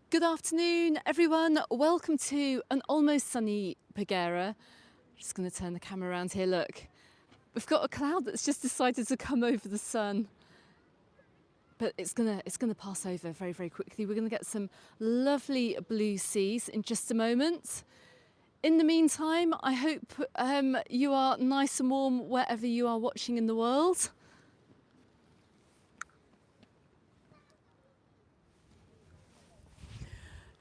Good afternoon, everyone. Welcome to an almost sunny Peguera. Just going to turn the camera around here. Look, we've got a cloud that's just decided to come over the sun, but it's gonna pass over very, very quickly. We're going to get some lovely blue seas in just a moment. In the meantime, I hope you are nice and warm wherever you are watching in the world.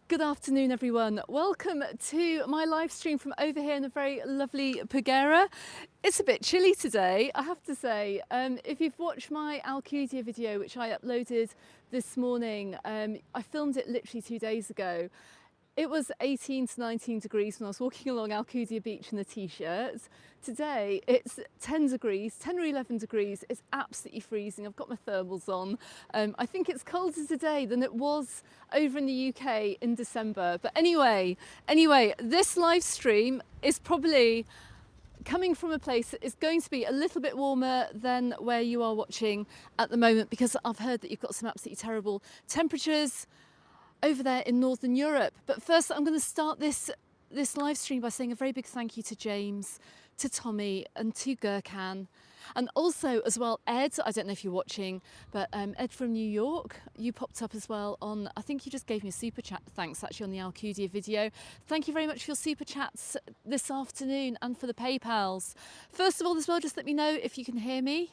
Good afternoon, everyone. Welcome to my live stream from over here in the very lovely Peguera. It's a bit chilly today, I have to say. If you've watched my Alcudia video, which I uploaded this morning, I filmed it literally 2 days ago. It was 18 to 19 degrees when I was walking along Alcudia Beach in a t-shirt. Today it's 10 degrees, 10 or 11 degrees. It's absolutely freezing. I've got my thermals on. I think it's colder today than it was over in the UK in December. But anyway, this live stream is probably coming from a place that is going to be a little bit warmer than where you are watching at the moment, because I've heard that you've got some absolutely terrible temperatures over there in Northern Europe. But first, I'm going to start this live stream by saying a very big thank you to James, to Tommy and to Gurkhan, and also as well Ed. I don't know if you're watching, but Ed from New York, you popped up as well on, I think you just gave me a super chat, thanks, actually, on the Alcudia video. Thank you very much for your super chats this afternoon and for the PayPals. First of all as well, just let me know if you can hear me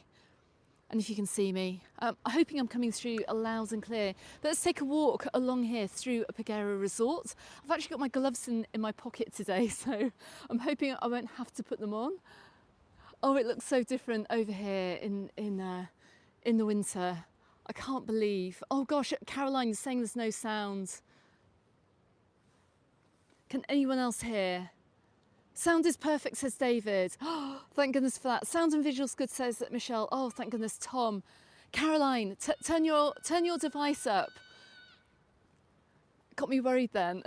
and if you can see me. I'm hoping I'm coming through loud and clear. But let's take a walk along here through a Paguera resort. I've actually got my gloves in my pocket today, so I'm hoping I won't have to put them on. Oh, it looks so different over here in the winter. I can't believe. Oh gosh, Caroline is saying there's no sound. Can anyone else hear? Sound is perfect, says David. Oh, thank goodness for that. Sound and visual's good, says Michelle. Oh, thank goodness, Tom. Caroline, turn your device up. Got me worried then.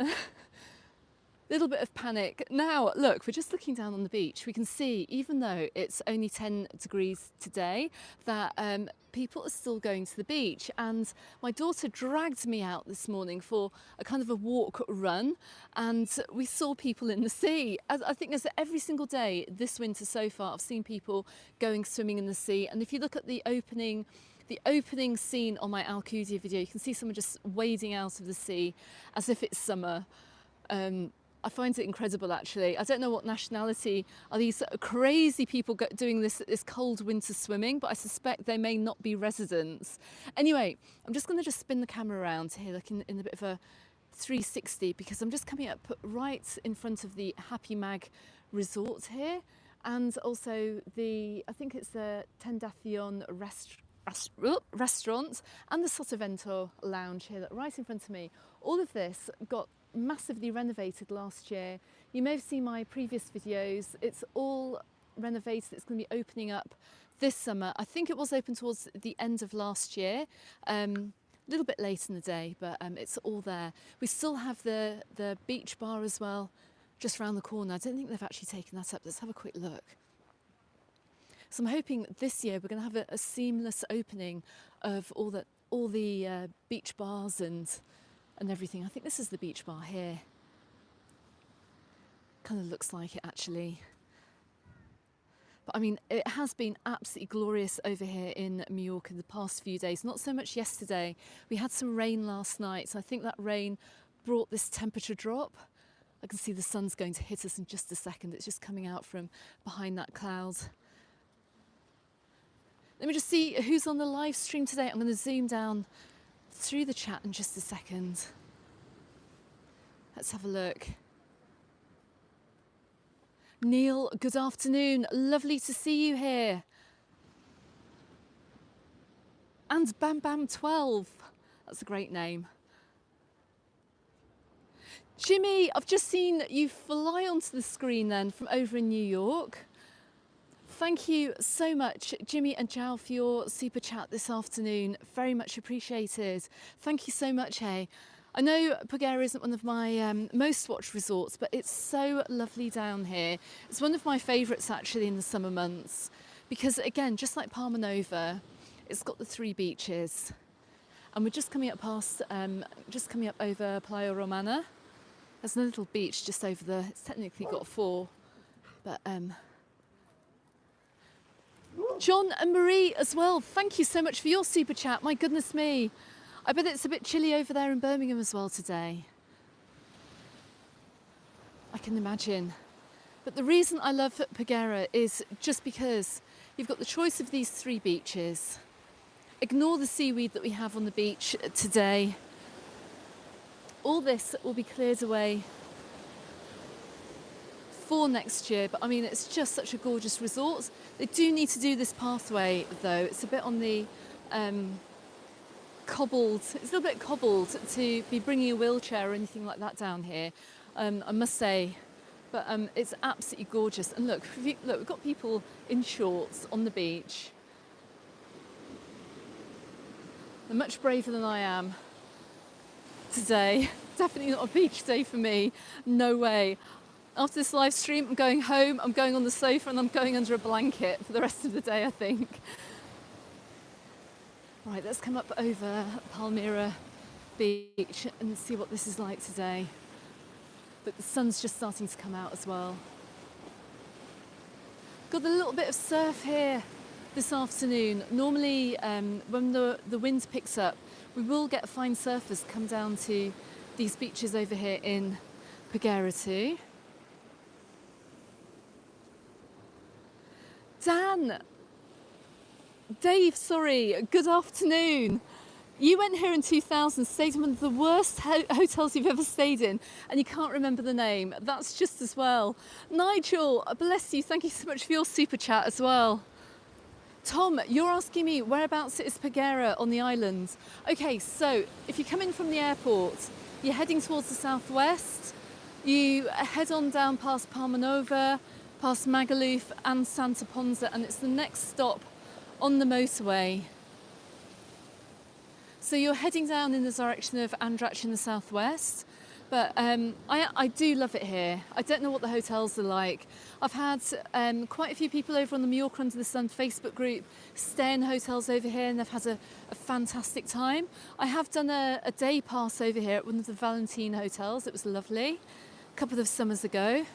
Little bit of panic. Now, look, we're just looking down on the beach. We can see, even though it's only 10 degrees today, that people are still going to the beach. And my daughter dragged me out this morning for a kind of a walk run, and we saw people in the sea. I think as every single day this winter so far, I've seen people going swimming in the sea. And if you look at the opening scene on my Alcudia video, you can see someone just wading out of the sea as if it's summer. I find it incredible, actually. I don't know what nationality are these crazy people doing this cold winter swimming, but I suspect they may not be residents. Anyway, I'm just going to spin the camera around here, looking in a bit of a 360, because I'm just coming up right in front of the Happy Mag resort here, and also I think it's the Tentacion restaurant and the Sotavento lounge here, right in front of me. All of this got massively renovated last year. You may have seen my previous videos. It's all renovated. It's going to be opening up this summer. I think it was open towards the end of last year, a little bit late in the day, but it's all there. We still have the beach bar as well, just around the corner. I don't think they've actually taken that up. Let's have a quick look. So I'm hoping this year we're going to have a seamless opening of all the beach bars and everything. I think this is the beach bar here. Kind of looks like it, actually. But I mean, it has been absolutely glorious over here in Mallorca the past few days. Not so much yesterday. We had some rain last night, so I think that rain brought this temperature drop. I can see the sun's going to hit us in just a second. It's just coming out from behind that cloud. Let me just see who's on the live stream today. I'm going to zoom down through the chat in just a second. Let's have a look. Neil, good afternoon. Lovely to see you here. And Bam Bam 12. That's a great name. Jimmy, I've just seen you fly onto the screen then from over in New York. Thank you so much, Jimmy and Jao, for your super chat this afternoon. Very much appreciated. Thank you so much, hey. I know Paguera isn't one of my most watched resorts, but it's so lovely down here. It's one of my favourites, actually, in the summer months, because, again, just like Palma Nova, it's got the 3 beaches. And we're just coming up over Playa Romana. There's a little beach just over there. It's technically got 4, but John and Marie as well, thank you so much for your super chat. My goodness me, I bet it's a bit chilly over there in Birmingham as well today. I can imagine. But the reason I love Peguera is just because you've got the choice of these 3 beaches. Ignore the seaweed that we have on the beach today. All this will be cleared away for next year, but I mean, it's just such a gorgeous resort. They do need to do this pathway though. It's a bit on the cobbled, it's a little bit cobbled to be bringing a wheelchair or anything like that down here, I must say. But it's absolutely gorgeous. And look, we've got people in shorts on the beach. They're much braver than I am today. Definitely not a beach day for me. No way. After this live stream, I'm going home, I'm going on the sofa, and I'm going under a blanket for the rest of the day, I think. Right, let's come up over Palmyra Beach and see what this is like today. But the sun's just starting to come out as well. Got a little bit of surf here this afternoon. Normally, when the wind picks up, we will get fine surfers come down to these beaches over here in Paguera too. Dave, sorry, good afternoon. You went here in 2000, stayed in one of the worst hotels you've ever stayed in, and you can't remember the name. That's just as well. Nigel, bless you, thank you so much for your super chat as well. Tom, you're asking me whereabouts is Peguera on the island. Okay, so if you come in from the airport, you're heading towards the southwest, you head on down past Palma Nova, past Magaluf and Santa Ponza, and it's the next stop on the motorway. So you're heading down in the direction of Andratx in the southwest, but I do love it here. I don't know what the hotels are like. I've had quite a few people over on the Mallorca Under the Sun Facebook group stay in hotels over here, and they've had a fantastic time. I have done a day pass over here at one of the Valentine hotels. It was lovely, a couple of summers ago.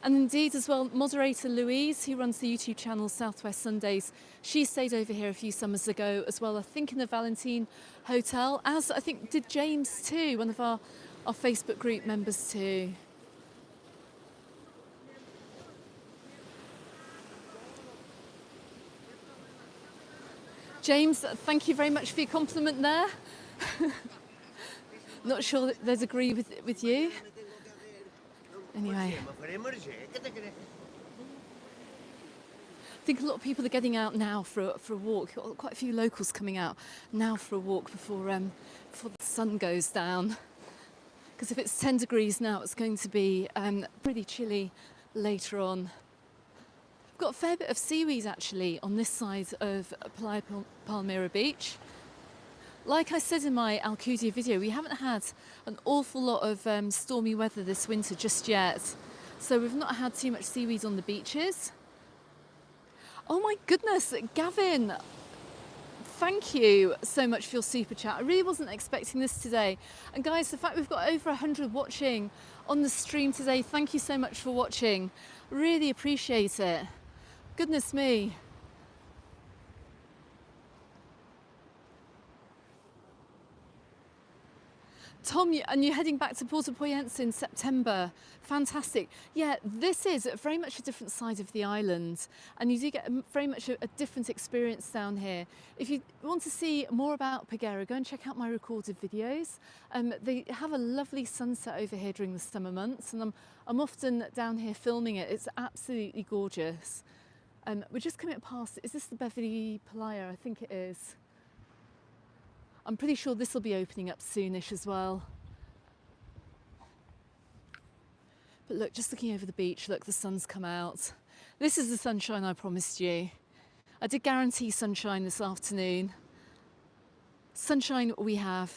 And indeed as well, moderator Louise, who runs the YouTube channel Southwest Sundays, she stayed over here a few summers ago as well, I think in the Valentine Hotel, as I think did James too, one of our Facebook group members too. James, thank you very much for your compliment there. Not sure that they'd agree with you. Anyway, I think a lot of people are getting out now for a walk. Quite a few locals coming out now for a walk before the sun goes down. Because if it's 10 degrees now, it's going to be pretty chilly later on. I've got a fair bit of seaweed actually on this side of Playa Palmyra Beach. Like I said in my Alcudia video, we haven't had an awful lot of stormy weather this winter just yet. So we've not had too much seaweed on the beaches. Oh my goodness, Gavin, thank you so much for your super chat. I really wasn't expecting this today. And guys, the fact we've got over 100 watching on the stream today, thank you so much for watching. Really appreciate it. Goodness me. Tom, and you're heading back to Puerto Poyensa in September. Fantastic. Yeah, this is very much a different side of the island, and you do get very much a different experience down here. If you want to see more about Peguera, go and check out my recorded videos. They have a lovely sunset over here during the summer months, and I'm often down here filming it. It's absolutely gorgeous. We're just coming up past, is this the Beverly Playa? I think it is. I'm pretty sure this will be opening up soonish as well. But look, just looking over the beach, look, the sun's come out. This is the sunshine I promised you. I did guarantee sunshine this afternoon. Sunshine we have.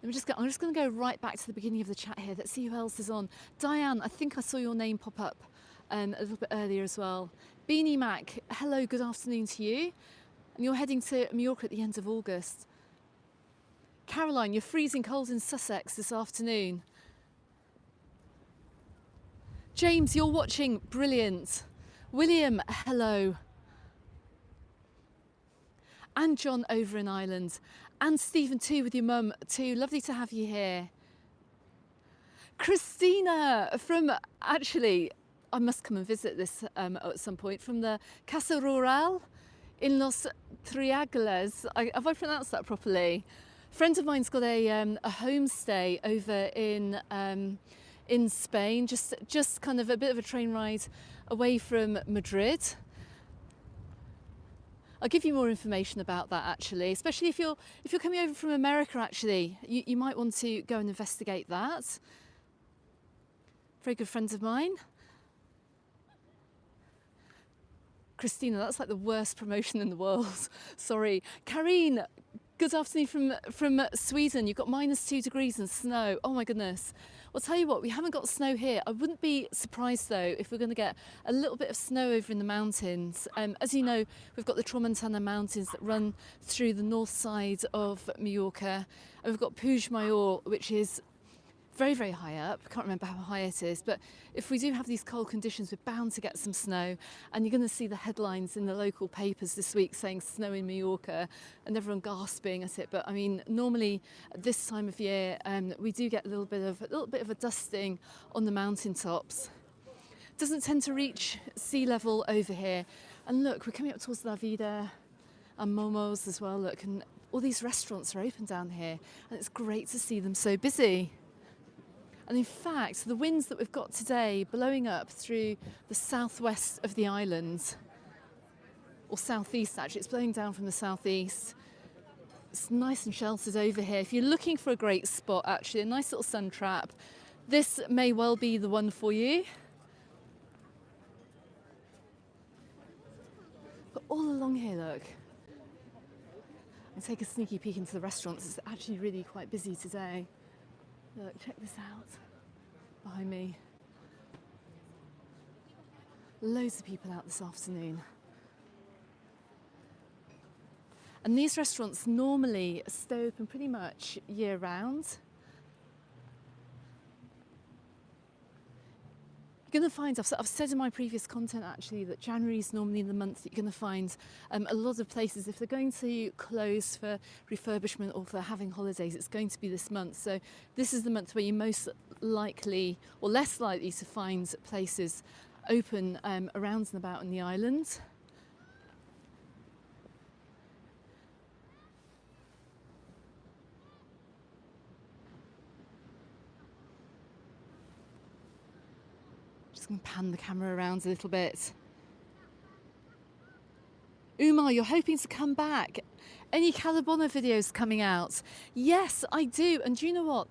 I'm just going to go right back to the beginning of the chat here. Let's see who else is on. Diane, I think I saw your name pop up a little bit earlier as well. Beanie Mac, hello, good afternoon to you. And you're heading to Mallorca at the end of August. Caroline, you're freezing cold in Sussex this afternoon. James, you're watching, brilliant. William, hello. And John over in Ireland. And Stephen too with your mum too, lovely to have you here. Christina from, actually, I must come and visit this at some point, from the Casa Rural in Los Triangles. Have I pronounced that properly? A friend of mine's got a homestay over in Spain, just kind of a bit of a train ride away from Madrid. I'll give you more information about that actually, especially if you're coming over from America actually. You might want to go and investigate that. Very good friend of mine. Christina, that's like the worst promotion in the world. Sorry. Karine, good afternoon from Sweden. You've got -2 degrees and snow. Oh my goodness. Well, tell you what, we haven't got snow here. I wouldn't be surprised though if we're going to get a little bit of snow over in the mountains. As you know, we've got the Tramontana Mountains that run through the north side of Mallorca. And we've got Puigmayor, which is very, very high up. I can't remember how high it is, but if we do have these cold conditions, we're bound to get some snow. And you're going to see the headlines in the local papers this week saying snow in Mallorca and everyone gasping at it. But I mean, normally at this time of year, we do get a little bit of a dusting on the mountaintops. Doesn't tend to reach sea level over here. And look, we're coming up towards La Vida and Momo's as well. Look, and all these restaurants are open down here, and it's great to see them so busy. And in fact, the winds that we've got today blowing up through the southwest of the island, or southeast actually, it's blowing down from the southeast. It's nice and sheltered over here. If you're looking for a great spot, actually, a nice little sun trap, this may well be the one for you. But all along here, look, and take a sneaky peek into the restaurants. It's actually really quite busy today. Look, check this out behind me. Loads of people out this afternoon. And these restaurants normally stay open pretty much year round. You're going to find, I've said in my previous content actually, that January is normally the month that you're going to find a lot of places, if they're going to close for refurbishment or for having holidays, it's going to be this month. So this is the month where you're most likely or less likely to find places open around and about in the island. Just going to pan the camera around a little bit. Umar, you're hoping to come back. Any Calabona videos coming out? Yes, I do. And do you know what?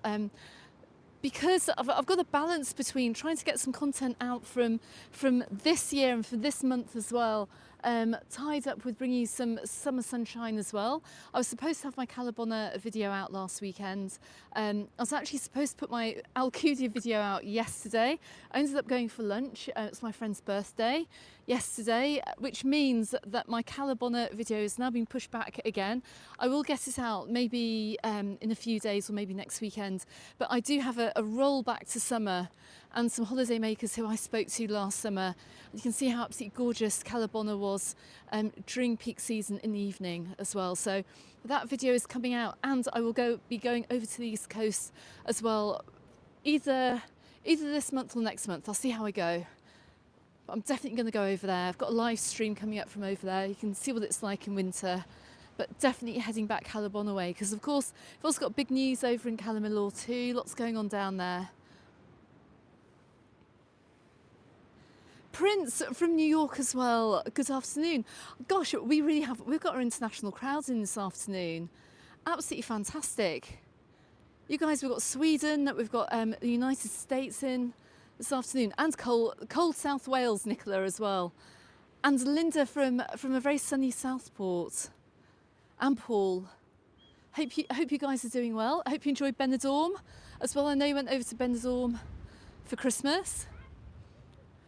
Because I've got a balance between trying to get some content out from this year and for this month as well, tied up with bringing you some summer sunshine as well. I was supposed to have my Calabona video out last weekend. I was actually supposed to put my Alcudia video out yesterday. I ended up going for lunch. It's my friend's birthday yesterday, which means that my Calabona video has now been pushed back again. I will get it out maybe in a few days or maybe next weekend, but I do have a roll back to summer and some holiday makers who I spoke to last summer. You can see how absolutely gorgeous Calabona was during peak season in the evening as well. So that video is coming out, and I will be going over to the East Coast as well, either this month or next month. I'll see how I go. But I'm definitely going to go over there. I've got a live stream coming up from over there. You can see what it's like in winter. But definitely heading back Calabona way, because of course we've also got big news over in Calamilor too. Lots going on down there. Prince from New York as well. Good afternoon. Gosh, we've got our international crowds in this afternoon. Absolutely fantastic. You guys, we've got Sweden, we've got the United States in this afternoon, and cold South Wales, Nicola as well, and Linda from a very sunny Southport, and Paul Hope you guys are doing well. I hope you enjoyed Benidorm as well. I know you went over to Benidorm for Christmas.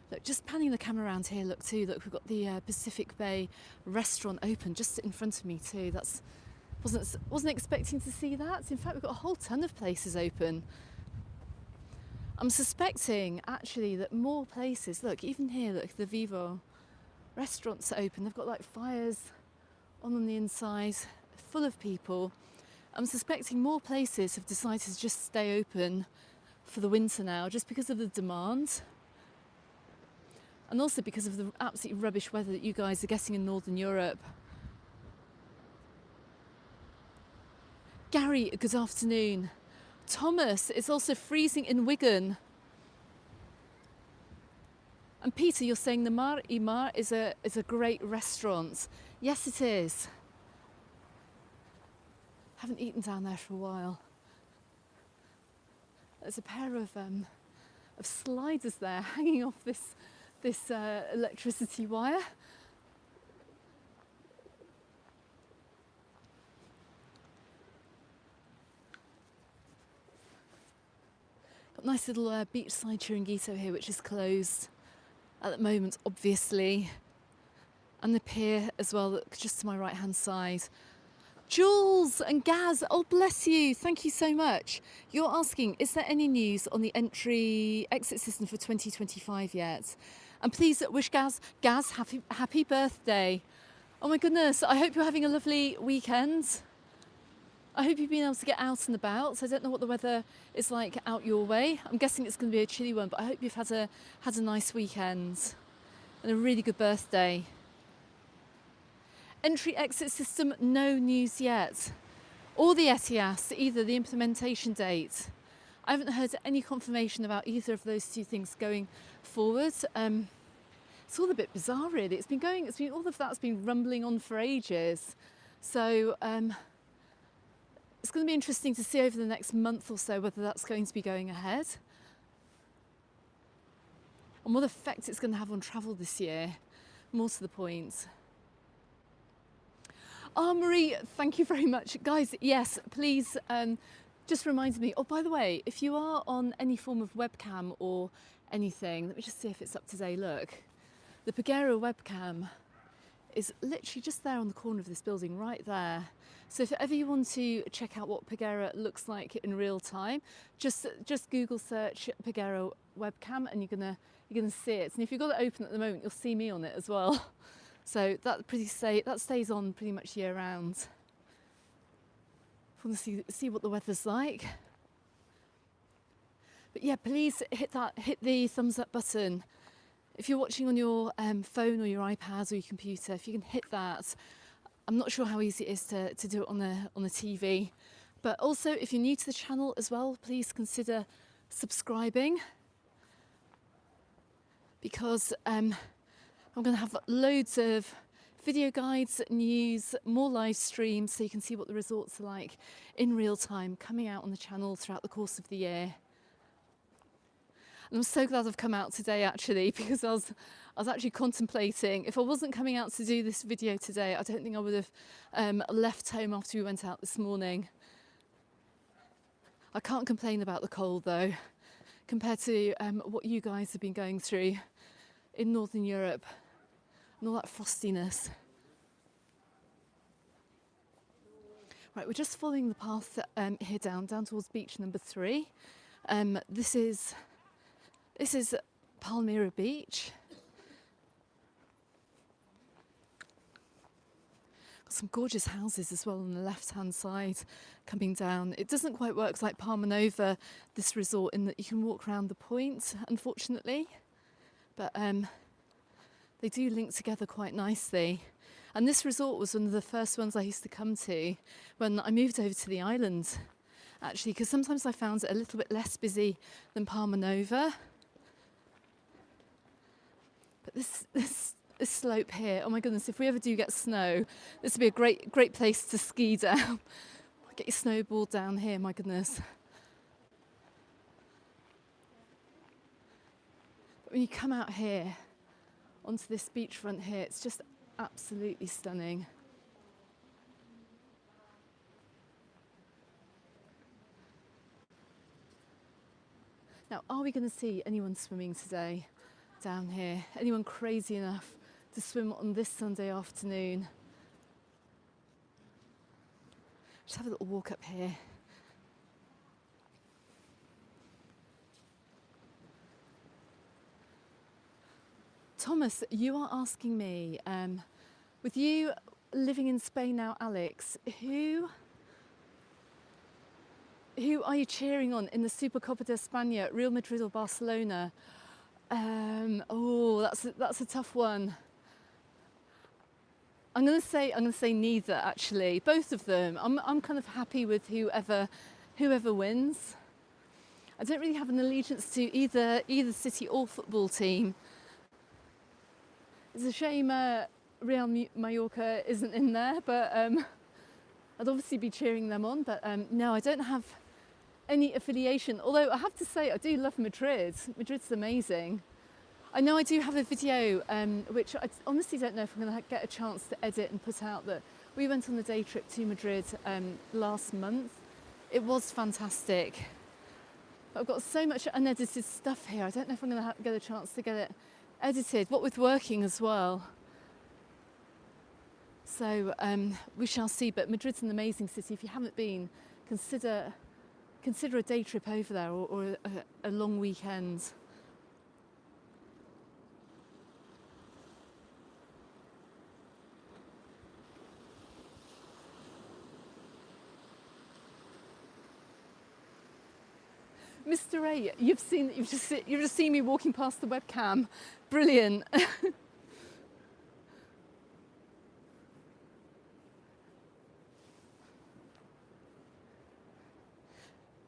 Look, just panning the camera around here. Look, we've got the Pacific Bay restaurant open just in front of me too. Wasn't expecting to see that. In fact, we've got a whole ton of places open. I'm suspecting actually that more places. Look, even here, look, the Vivo restaurants are open. They've got like fires on the inside, full of people. I'm suspecting more places have decided to just stay open for the winter now, just because of the demand. And also because of the absolutely rubbish weather that you guys are getting in Northern Europe. Gary, good afternoon. Thomas, it's also freezing in Wigan. And Peter, you're saying the Mar i Mar is a great restaurant. Yes, it is. Haven't eaten down there for a while. There's a pair of sliders there hanging off this electricity wire. Got a nice little beachside chiringuito here, which is closed at the moment, obviously. And the pier as well, just to my right hand side. Jules and Gaz, oh bless you, thank you so much. You're asking, is there any news on the exit system for 2025 yet? And please wish Gaz happy birthday. Oh my goodness, I hope you're having a lovely weekend. I hope you've been able to get out and about. So I don't know what the weather is like out your way. I'm guessing it's going to be a chilly one, but I hope you've had a nice weekend and a really good birthday. Entry exit system, no news yet. Or the ETIAS, either the implementation date. I haven't heard any confirmation about either of those two things going forward. It's all a bit bizarre, really. All of that's been rumbling on for ages. So it's going to be interesting to see over the next month or so whether that's going to be going ahead. And what effect it's going to have on travel this year, more to the point. Oh, Marie, thank you very much. Guys, yes, please just remind me. Oh, by the way, if you are on any form of webcam or anything, let me just see if it's up to date. Look, the Paguera webcam is literally just there on the corner of this building, right there. So if ever you want to check out what Paguera looks like in real time, just Google search Paguera webcam and you're gonna see it. And if you've got it open at the moment, you'll see me on it as well. So that stays on pretty much year round. If you want to see what the weather's like. But yeah, please hit the thumbs up button. If you're watching on your phone or your iPad or your computer, if you can hit that. I'm not sure how easy it is to do it on the TV. But also, if you're new to the channel as well, please consider subscribing. Because I'm going to have loads of video guides, news, more live streams so you can see what the resorts are like in real time coming out on the channel throughout the course of the year. And I'm so glad I've come out today actually, because I was actually contemplating if I wasn't coming out to do this video today, I don't think I would have left home after we went out this morning. I can't complain about the cold though, compared to what you guys have been going through in Northern Europe. And all that frostiness. Right, we're just following the path here down towards beach number 3. This is Palmyra Beach. Got some gorgeous houses as well on the left-hand side coming down. It doesn't quite work like Palma Nova, this resort, in that you can walk around the point, unfortunately. But they do link together quite nicely. And this resort was one of the first ones I used to come to when I moved over to the island, actually, because sometimes I found it a little bit less busy than Palma Nova. But this slope here, oh my goodness, if we ever do get snow, this would be a great place to ski down. Get your snowboard down here, my goodness. But when you come out here, onto this beachfront here, it's just absolutely stunning. Now, are we going to see anyone swimming today down here? Anyone crazy enough to swim on this Sunday afternoon? Just have a little walk up here. Thomas, you are asking me, with you living in Spain now, Alex, who are you cheering on in the Supercopa de España, Real Madrid or Barcelona? That's a tough one. I'm going to say neither, actually. Both of them. I'm kind of happy with whoever wins. I don't really have an allegiance to either city or football team. It's a shame Real Mallorca isn't in there, but I'd obviously be cheering them on. But no, I don't have any affiliation. Although I have to say, I do love Madrid. Madrid's amazing. I know I do have a video, which I honestly don't know if I'm going to get a chance to edit and put out, that we went on a day trip to Madrid last month. It was fantastic. But I've got so much unedited stuff here. I don't know if I'm going to get a chance to get it edited, what with working as well. So we shall see. But Madrid's an amazing city. If you haven't been, consider a day trip over there, or a long weekend. Mr. A, you've just seen me walking past the webcam. Brilliant.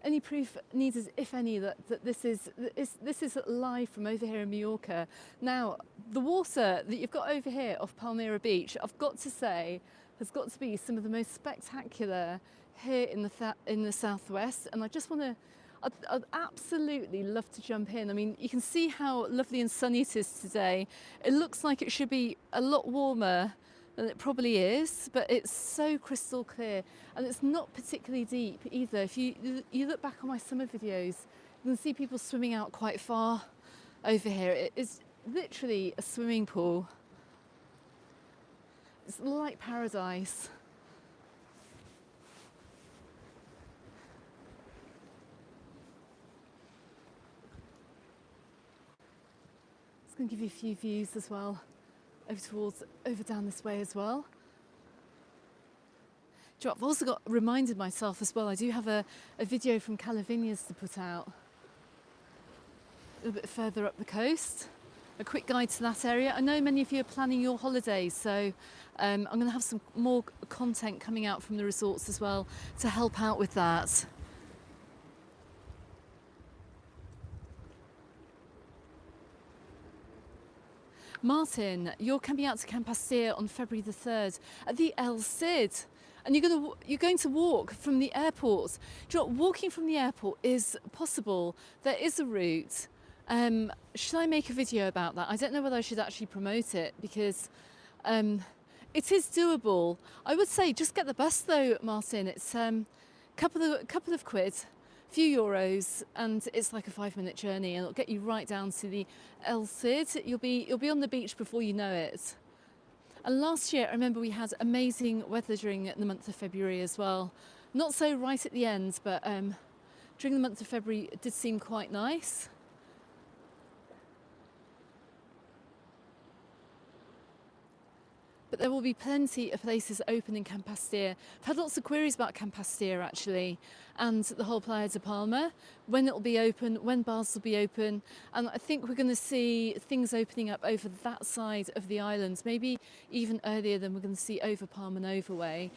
Any proof needed, if any, that this is live from over here in Mallorca. Now, the water that you've got over here off Palmera Beach, I've got to say, has got to be some of the most spectacular here in the southwest. And I just want to, I'd absolutely love to jump in. I mean, you can see how lovely and sunny it is today. It looks like it should be a lot warmer than it probably is, but it's so crystal clear, and it's not particularly deep either. If you look back on my summer videos, you can see people swimming out quite far over here. It is literally a swimming pool. It's like paradise. It's going to give you a few views as well, over down this way as well. Do you know what, I've also reminded myself as well, I do have a video from Calavinhas to put out a little bit further up the coast. A quick guide to that area. I know many of you are planning your holidays, so I'm going to have some more content coming out from the resorts as well to help out with that. Martin, you're coming out to Campastir on February the 3rd at the El Cid, and you're going to walk from the airport. Do you know what? Walking from the airport is possible. There is a route. Should I make a video about that? I don't know whether I should actually promote it, because it is doable. I would say just get the bus though, Martin. It's couple of quid, few euros, and it's like a 5-minute journey, and it'll get you right down to the El Cid. You'll be on the beach before you know it. And last year, I remember we had amazing weather during the month of February as well. Not so right at the end, but during the month of February, it did seem quite nice. But there will be plenty of places open in Campastir. I've had lots of queries about Campastir actually, and the whole Playa de Palma, when it'll be open, when bars will be open. And I think we're going to see things opening up over that side of the island, maybe even earlier than we're going to see over Palma Nova way.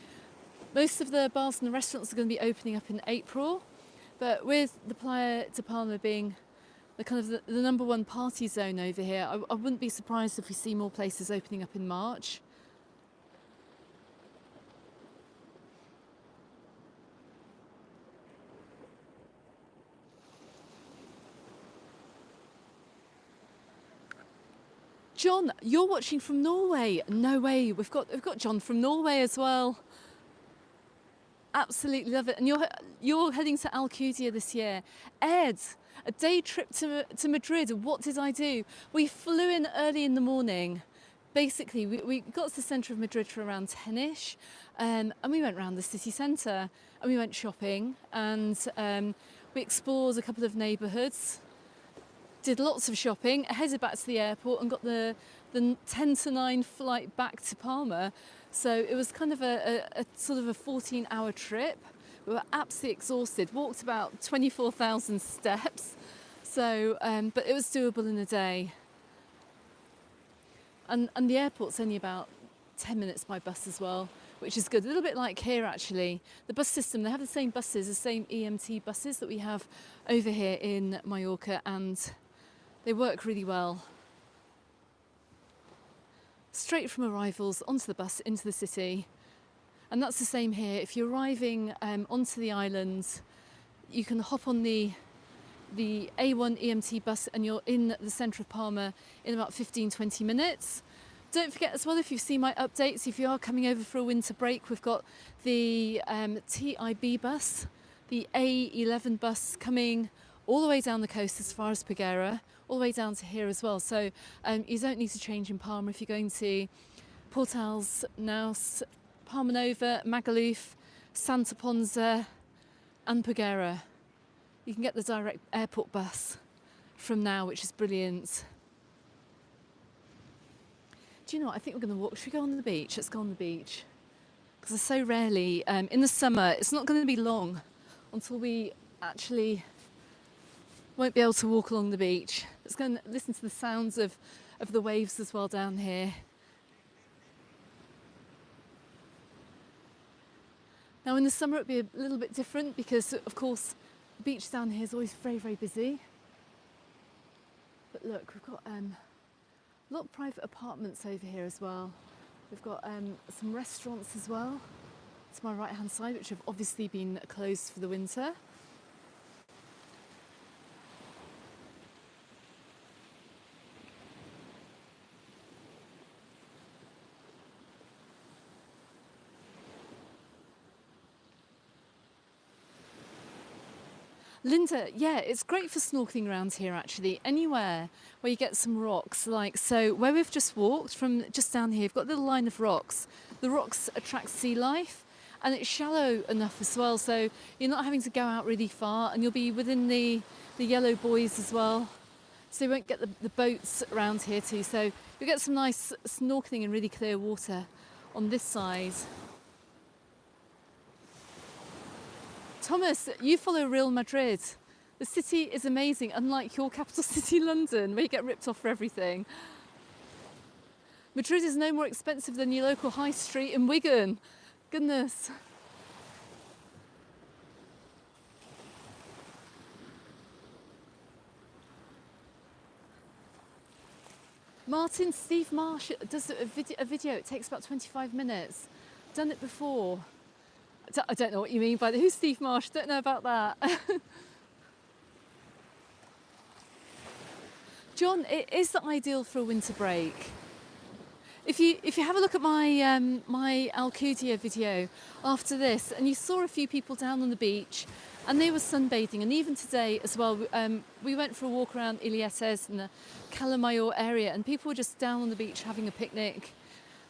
Most of the bars and the restaurants are going to be opening up in April, but with the Playa de Palma being the kind of the number one party zone over here, I wouldn't be surprised if we see more places opening up in March. John, you're watching from Norway. No way, we've got John from Norway as well. Absolutely love it. And you're heading to Alcudia this year. Ed, A day trip to Madrid. What did I do? We flew in early in the morning. Basically, we got to the centre of Madrid for around 10ish, and we went around the city centre and we went shopping, and we explored a couple of neighbourhoods, did lots of shopping, headed back to the airport and got the 10 to 9 flight back to Palma. So it was kind of a sort of a 14-hour trip. We were absolutely exhausted, walked about 24,000 steps, so but it was doable in a day. And the airport's only about 10 minutes by bus as well, which is good. A little bit like here actually. The bus system, they have the same buses, the same EMT buses that we have over here in Mallorca, and they work really well. Straight from arrivals onto the bus into the city. And that's the same here. If you're arriving onto the island, you can hop on the A1 EMT bus and you're in the centre of Palma in about 15-20 minutes. Don't forget as well, if you've seen my updates, if you are coming over for a winter break, we've got the TIB bus, the A11 bus coming all the way down the coast as far as Peguera, all the way down to here as well. So you don't need to change in Palma if you're going to Portals, Naus, Palma Nova, Magaluf, Santa Ponza and Peguera. You can get the direct airport bus from now, which is brilliant. Do you know what? I think we're going to walk. Should we go on the beach? Let's go on the beach. Because I so rarely, in the summer, it's not going to be long until we actually won't be able to walk along the beach. Let's go and listen to the sounds of the waves as well down here. Now in the summer it'll be a little bit different because of course the beach down here is always very, very busy. But look, we've got a lot of private apartments over here as well. We've got some restaurants as well to my right hand side, which have obviously been closed for the winter. Linda, yeah, it's great for snorkeling around here actually. Anywhere where you get some rocks, like so where we've just walked from just down here, we've got a little line of rocks. The rocks attract sea life and it's shallow enough as well, so you're not having to go out really far and you'll be within the yellow buoys as well. So you won't get the boats around here too, so you'll get some nice snorkeling in really clear water on this side. Thomas, you follow Real Madrid. The city is amazing, unlike your capital city, London, where you get ripped off for everything. Madrid is no more expensive than your local high street in Wigan. Goodness. Martin, Steve Marsh does a video, it takes about 25 minutes. Done it before. I don't know what you mean by that. Who's Steve Marsh? Don't know about that. John, it is ideal for a winter break. If you have a look at my my Alcudia video after this, and you saw a few people down on the beach, and they were sunbathing, and even today as well, we went for a walk around Ilietes and the Calamayor area, and people were just down on the beach having a picnic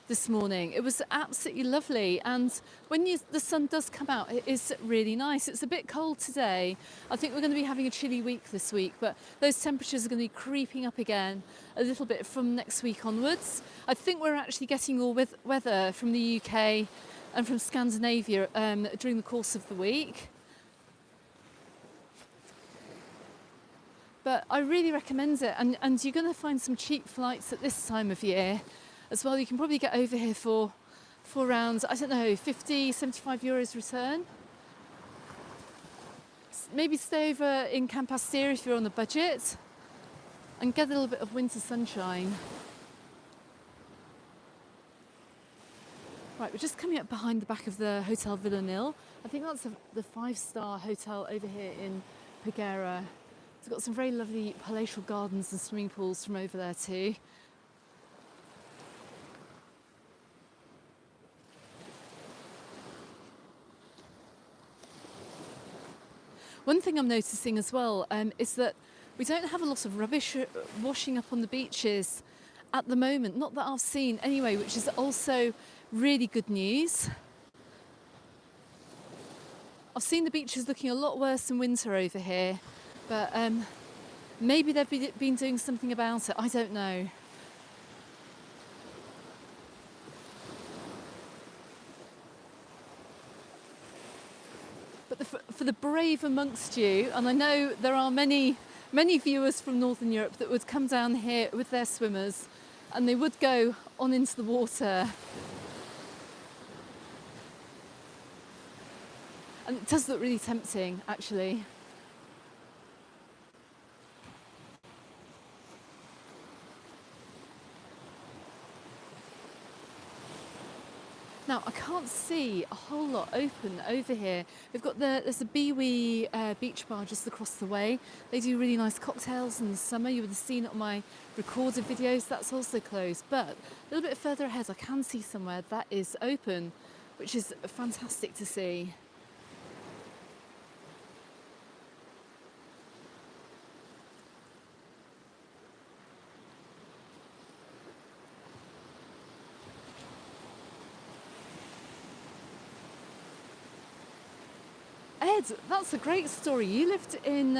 this morning. It was absolutely lovely, and when the sun does come out, it is really nice. It's a bit cold today. I think we're going to be having a chilly week this week, but those temperatures are going to be creeping up again a little bit from next week onwards. I think we're actually getting all weather from the UK and from Scandinavia during the course of the week. But I really recommend it, and you're going to find some cheap flights at this time of year as well. You can probably get over here for around, I don't know, 50, 75 euros return. Maybe stay over in Campastir if you're on a budget and get a little bit of winter sunshine. Right, we're just coming up behind the back of the Hotel Villanil. I think that's the 5-star hotel over here in Peguera. It's got some very lovely palatial gardens and swimming pools from over there too. One thing I'm noticing as well is that we don't have a lot of rubbish washing up on the beaches at the moment, not that I've seen anyway, which is also really good news. I've seen the beaches looking a lot worse in winter over here, but maybe they've been doing something about it, I don't know. But for the brave amongst you, and I know there are many viewers from Northern Europe that would come down here with their swimmers and they would go on into the water. And it does look really tempting, actually. Now, I can't see a whole lot open over here. We've got there's a Biwi beach bar just across the way. They do really nice cocktails in the summer. You would have seen it on my recorded videos. That's also closed. But a little bit further ahead, I can see somewhere that is open, which is fantastic to see. Ed, that's a great story. You lived in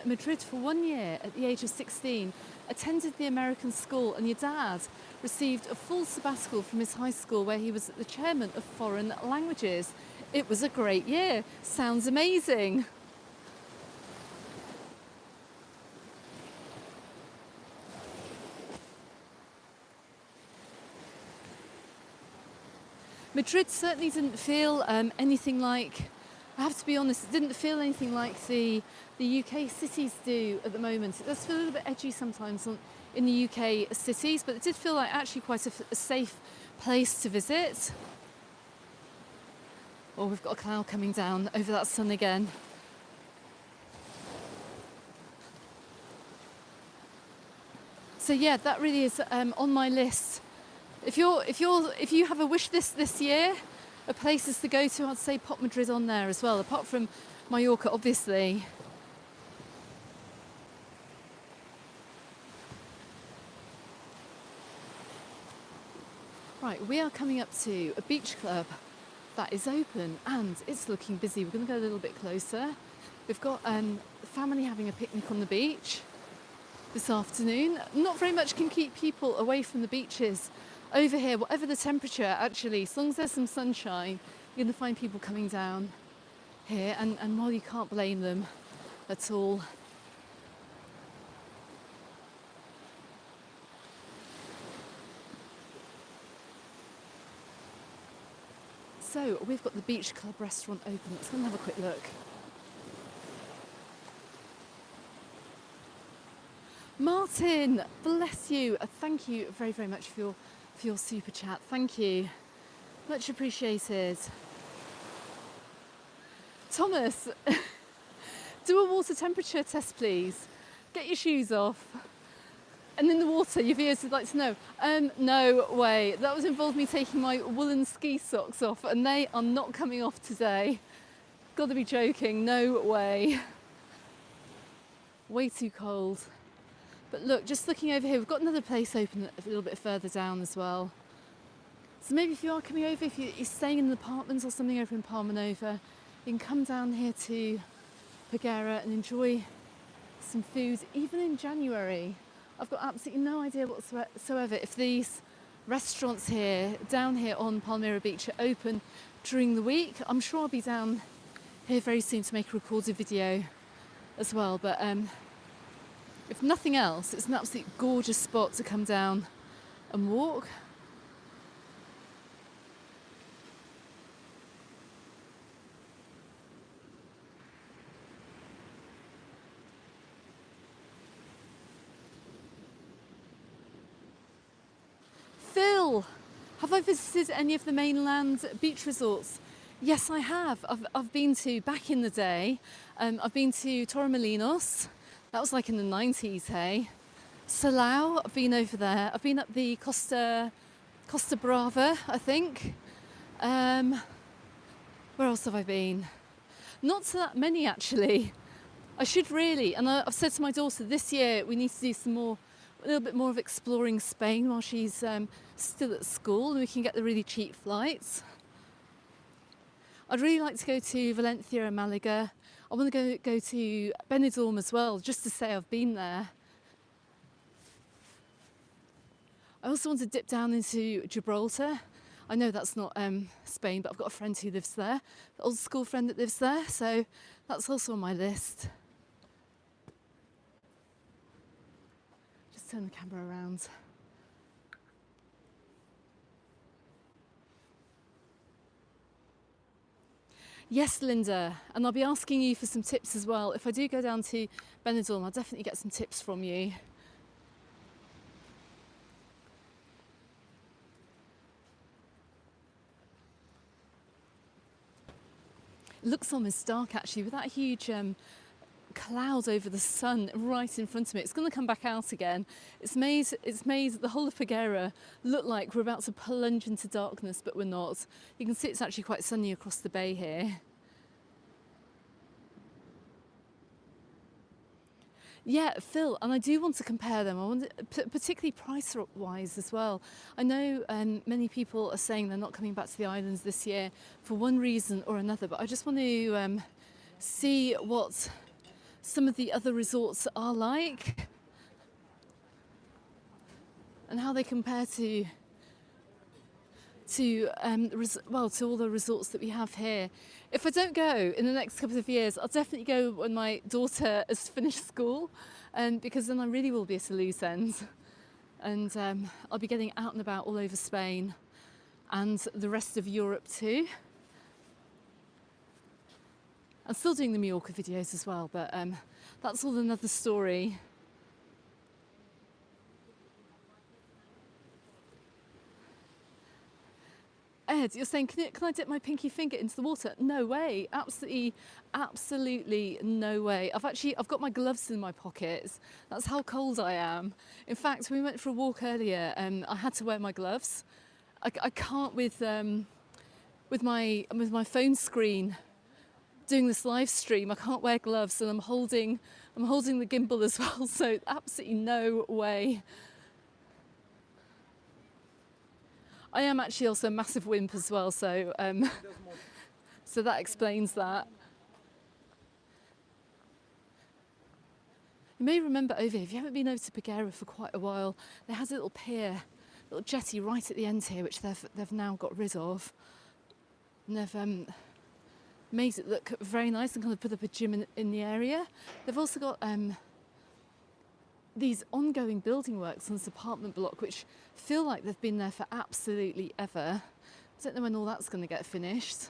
Madrid for 1 year at the age of 16, attended the American school, and your dad received a full sabbatical from his high school where he was the chairman of foreign languages. It was a great year. Sounds amazing. Madrid certainly didn't feel anything like, I have to be honest, it didn't feel anything like the UK cities do at the moment. It does feel a little bit edgy sometimes in the UK cities, but it did feel like actually quite a safe place to visit. Oh, we've got a cloud coming down over that sun again. So yeah, that really is on my list. If you have a wish list this year of places to go to, I'd say pop Madrid on there as well, apart from Mallorca, obviously. Right, we are coming up to a beach club that is open and it's looking busy. We're going to go a little bit closer. We've got family having a picnic on the beach this afternoon. Not very much can keep people away from the beaches over here, whatever the temperature, actually, as long as there's some sunshine, you're going to find people coming down here, and while you can't blame them at all. So we've got the Beach Club restaurant open. Let's go and have a quick look. Martin, bless you. Thank you very, very much for your super chat. Thank you. Much appreciated. Thomas, do a water temperature test, please. Get your shoes off. And in the water, your viewers would like to know. No way. That was involved me taking my woolen ski socks off, and they are not coming off today. Got to be joking. No way. Way too cold. But look, just looking over here, we've got another place open a little bit further down as well. So maybe if you are coming over, if you're staying in an apartment or something over in Palma Nova, you can come down here to Peguera and enjoy some food, even in January. I've got absolutely no idea whatsoever if these restaurants here, down here on Palmyra Beach, are open during the week. I'm sure I'll be down here very soon to make a recorded video as well, but if nothing else, it's an absolutely gorgeous spot to come down and walk. Phil, have I visited any of the mainland beach resorts? Yes, I have. I've been to, back in the day, I've been to Torremolinos. That was like in the 90s, hey? Salau, I've been over there. I've been up the Costa Brava, I think. Where else have I been? Not to that many, actually. I should really, and I've said to my daughter this year we need to do a little bit more of exploring Spain while she's still at school, and we can get the really cheap flights. I'd really like to go to Valencia and Malaga. I want to go to Benidorm as well, just to say I've been there. I also want to dip down into Gibraltar. I know that's not Spain, but I've got a friend who lives there, an old school friend that lives there, so that's also on my list. Just turn the camera around. Yes, Linda, and I'll be asking you for some tips as well. If I do go down to Benidorm, I'll definitely get some tips from you. It looks almost dark actually, with that huge cloud over the sun right in front of me. It's going to come back out again. It's made the whole of Peguera look like we're about to plunge into darkness, but we're not. You can see it's actually quite sunny across the bay here. Yeah, Phil, and I do want to compare them. I want particularly price-wise as well. I know many people are saying they're not coming back to the islands this year for one reason or another, but I just want to see what some of the other resorts are like and how they compare to all the resorts that we have here. If I don't go in the next couple of years, I'll definitely go when my daughter has finished school, because then I really will be at a loose end, and I'll be getting out and about all over Spain and the rest of Europe too. I'm still doing the Mallorca videos as well, but that's all another story. Ed, you're saying, can I dip my pinky finger into the water? No way, absolutely no way. I've got my gloves in my pockets. That's how cold I am. In fact, we went for a walk earlier and I had to wear my gloves. I can't with my phone screen doing this live stream. I can't wear gloves, and I'm holding the gimbal as well. So absolutely no way. I am actually also a massive wimp as well, so so that explains that. You may remember over here, if you haven't been over to Peguera for quite a while, they had a little pier, a little jetty right at the end here, which they've now got rid of. And they've made it look very nice and kind of put up a gym in the area. They've also got these ongoing building works on this apartment block, which feel like they've been there for absolutely ever. I don't know when all that's going to get finished.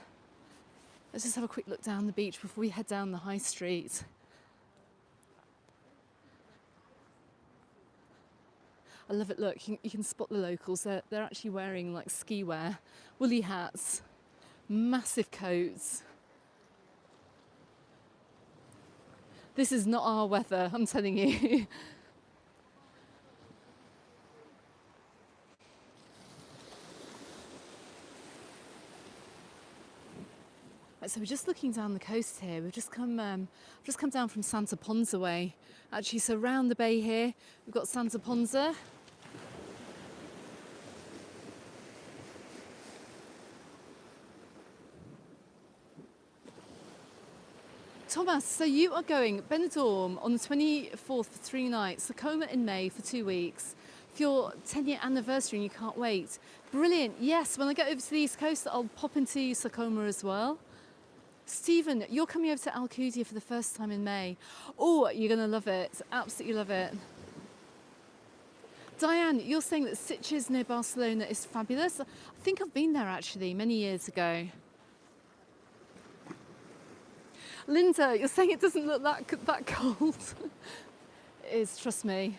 Let's just have a quick look down the beach before we head down the high street. I love it. Look, you can spot the locals. They're actually wearing like ski wear, woolly hats, massive coats. This is not our weather, I'm telling you. So we're just looking down the coast here. We've just come down from Santa Ponsa way. Actually, so round the bay here, we've got Santa Ponsa. Thomas, so you are going Benidorm on the 24th for 3 nights, Sakoma in May for 2 weeks. For your 10-year anniversary and you can't wait. Brilliant. Yes, when I get over to the East Coast, I'll pop into Sakoma as well. Stephen, you're coming over to Alcudia for the first time in May. Oh, you're going to love it. Absolutely love it. Diane, you're saying that Sitges near Barcelona is fabulous. I think I've been there actually many years ago. Linda, you're saying it doesn't look that cold. It is, trust me.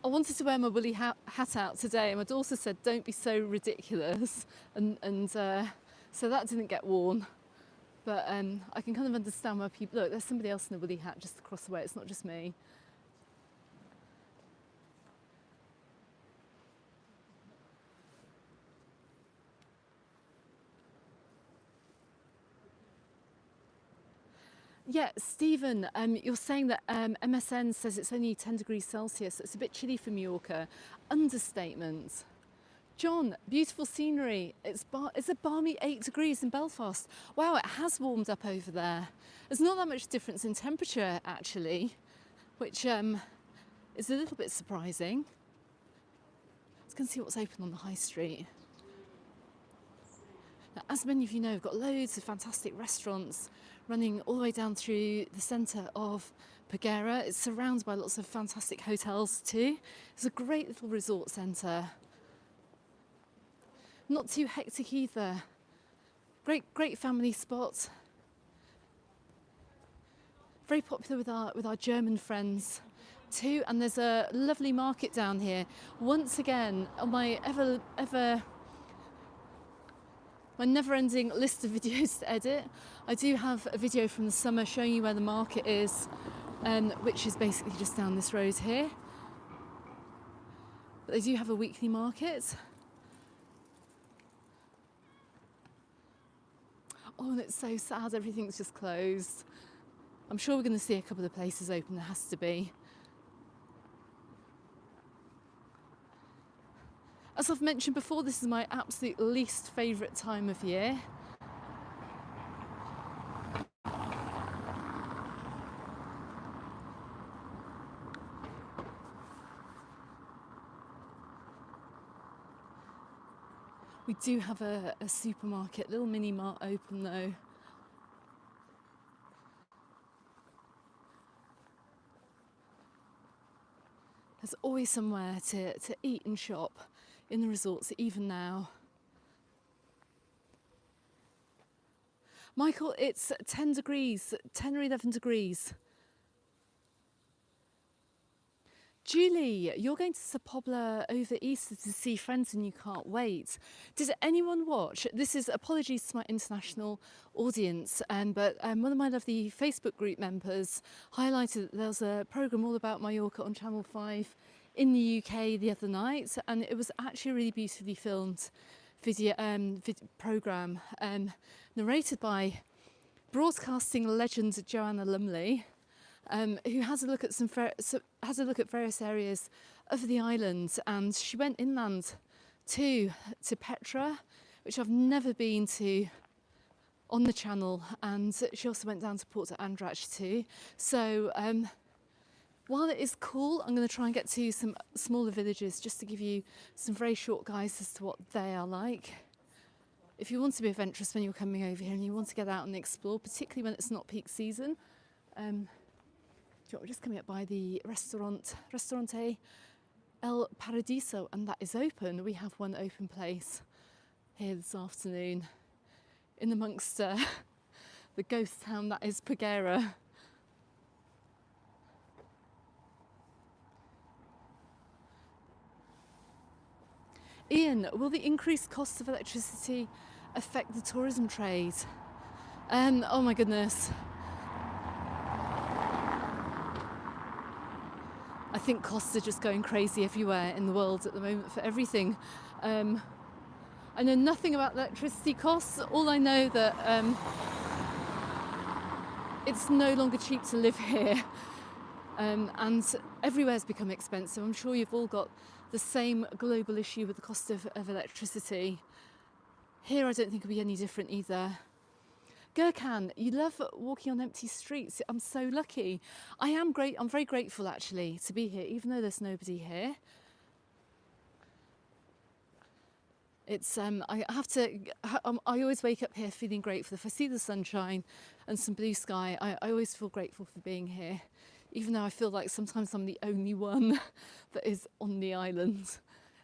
I wanted to wear my woolly hat out today, and my daughter said, "Don't be so ridiculous," and so that didn't get worn. But I can kind of understand why people look. There's somebody else in a woolly hat just across the way. It's not just me. Yeah, Stephen, you're saying that MSN says it's only 10 degrees Celsius. It's a bit chilly for Mallorca. Understatement. John, beautiful scenery. It's a balmy 8 degrees in Belfast. Wow, it has warmed up over there. There's not that much difference in temperature, actually, which is a little bit surprising. Let's go and see what's open on the high street. Now, as many of you know, we've got loads of fantastic restaurants running all the way down through the centre of Peguera. It's surrounded by lots of fantastic hotels too. It's a great little resort centre. Not too hectic either. Great family spot. Very popular with our German friends too. And there's a lovely market down here. Once again, on my my never-ending list of videos to edit, I do have a video from the summer showing you where the market is, which is basically just down this road here. But they do have a weekly market. Oh, and it's so sad, everything's just closed. I'm sure we're going to see a couple of places open, there has to be. As I've mentioned before, this is my absolute least favourite time of year. We do have a supermarket, little mini mart open though. There's always somewhere to eat and shop in the resorts, even now. Michael, it's 10 degrees, 10 or 11 degrees. Julie, you're going to Sepobla over Easter to see friends and you can't wait. Did anyone watch? This is apologies to my international audience, but one of my lovely Facebook group members highlighted that there was a programme all about Mallorca on Channel 5 in the UK the other night, and it was actually a really beautifully filmed video programme narrated by broadcasting legend Joanna Lumley. Who has a look at various areas of the island, and she went inland to Petra, which I've never been to on the channel, and she also went down to Port Andratx too. So while it is cool, I'm going to try and get to some smaller villages just to give you some very short guides as to what they are like. If you want to be adventurous when you're coming over here and you want to get out and explore, particularly when it's not peak season, we're just coming up by the Restaurante El Paradiso, and that is open. We have one open place here this afternoon in amongst the ghost town that is Paguera. Ian, will the increased cost of electricity affect the tourism trade? Oh my goodness. I think costs are just going crazy everywhere in the world at the moment for everything. I know nothing about electricity costs. All I know that it's no longer cheap to live here, and everywhere's become expensive. I'm sure you've all got the same global issue with the cost of electricity. Here I don't think it'll be any different either. Gurkhan, you love walking on empty streets. I'm so lucky. I'm very grateful actually to be here, even though there's nobody here. It's I always wake up here feeling grateful. If I see the sunshine and some blue sky, I always feel grateful for being here, even though I feel like sometimes I'm the only one that is on the island.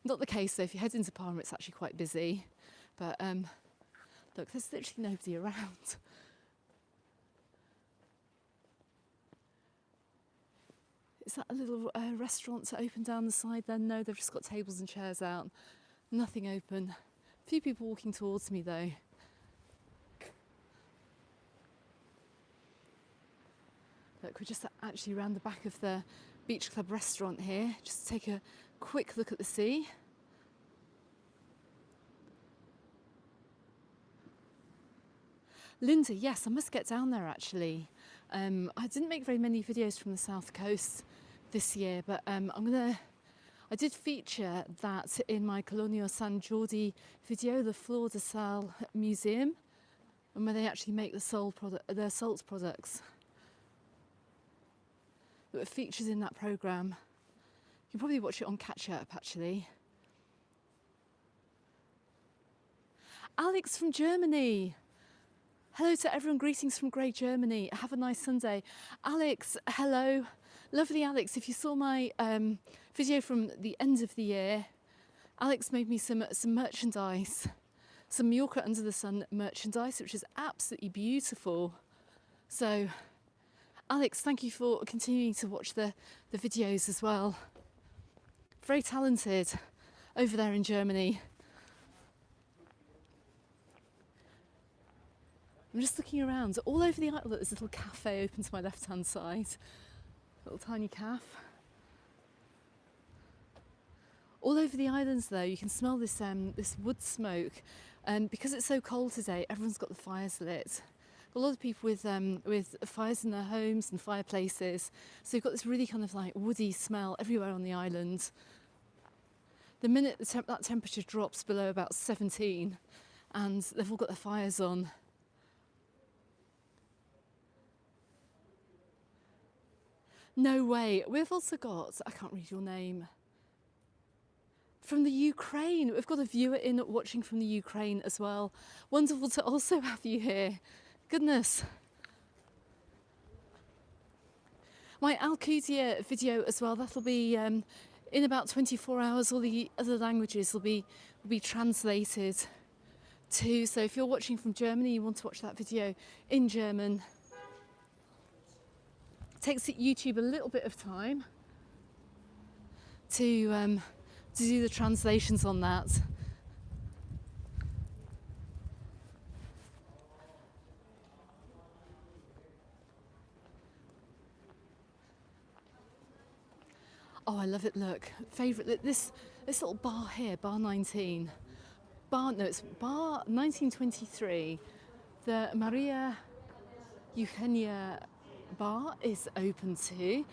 Not the case though. If you head into Palma, it's actually quite busy, but look, there's literally nobody around. Is that a little restaurant to open down the side then? No, they've just got tables and chairs out. Nothing open. A few people walking towards me though. Look, we're just actually around the back of the Beach Club restaurant here, just to take a quick look at the sea. Linda, yes, I must get down there actually. I didn't make very many videos from the south coast this year, but I did feature that in my Colonial San Jordi video, the Flor de Sal Museum, and where they actually make their salt products that were featured in that programme. You can probably watch it on catch up actually. Alex from Germany. Hello to everyone, greetings from Grey, Germany. Have a nice Sunday. Alex, hello. Lovely Alex, if you saw my video from the end of the year, Alex made me some merchandise, some Mallorca Under the Sun merchandise, which is absolutely beautiful. So, Alex, thank you for continuing to watch the videos as well. Very talented over there in Germany. I'm just looking around all over the island. Look, there's a little cafe open to my left-hand side. Little tiny cafe. All over the islands though, you can smell this wood smoke. And because it's so cold today, everyone's got the fires lit. A lot of people with fires in their homes and fireplaces. So you've got this really kind of like woody smell everywhere on the island. The minute that temperature drops below about 17 and they've all got their fires on. No way. We've also got, I can't read your name, from the Ukraine. We've got a viewer in watching from the Ukraine as well. Wonderful to also have you here. Goodness. My Alcudia video as well, that'll be in about 24 hours. All the other languages will be translated too. So if you're watching from Germany, you want to watch that video in German. Takes YouTube a little bit of time to do the translations on that. Oh, I love it. Look, favourite. This little bar here, bar 19. It's bar 1923. The Maria Eugenia bar is open too.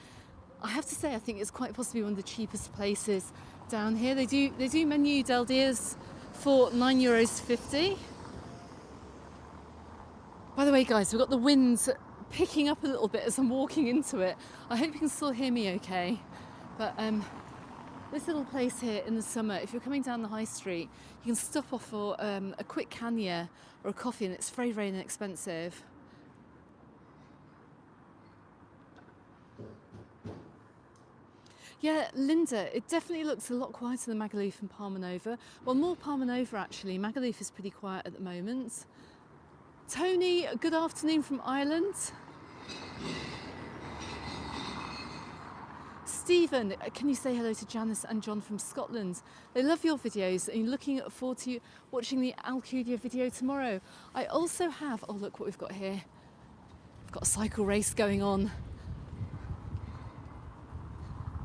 I have to say, I think it's quite possibly one of the cheapest places down here. They do menu del dias for €9.50. By the way, guys, we've got the wind picking up a little bit as I'm walking into it. I hope you can still hear me okay. But this little place here in the summer, if you're coming down the high street, you can stop off for a quick canya or a coffee, and it's very, very inexpensive. Yeah, Linda, it definitely looks a lot quieter than Magaluf and Palma Nova. Well, more Palma Nova actually. Magaluf is pretty quiet at the moment. Tony, good afternoon from Ireland. Stephen, can you say hello to Janice and John from Scotland? They love your videos and looking forward to watching the Alcudia video tomorrow. I also have, oh look what we've got here. We've got a cycle race going on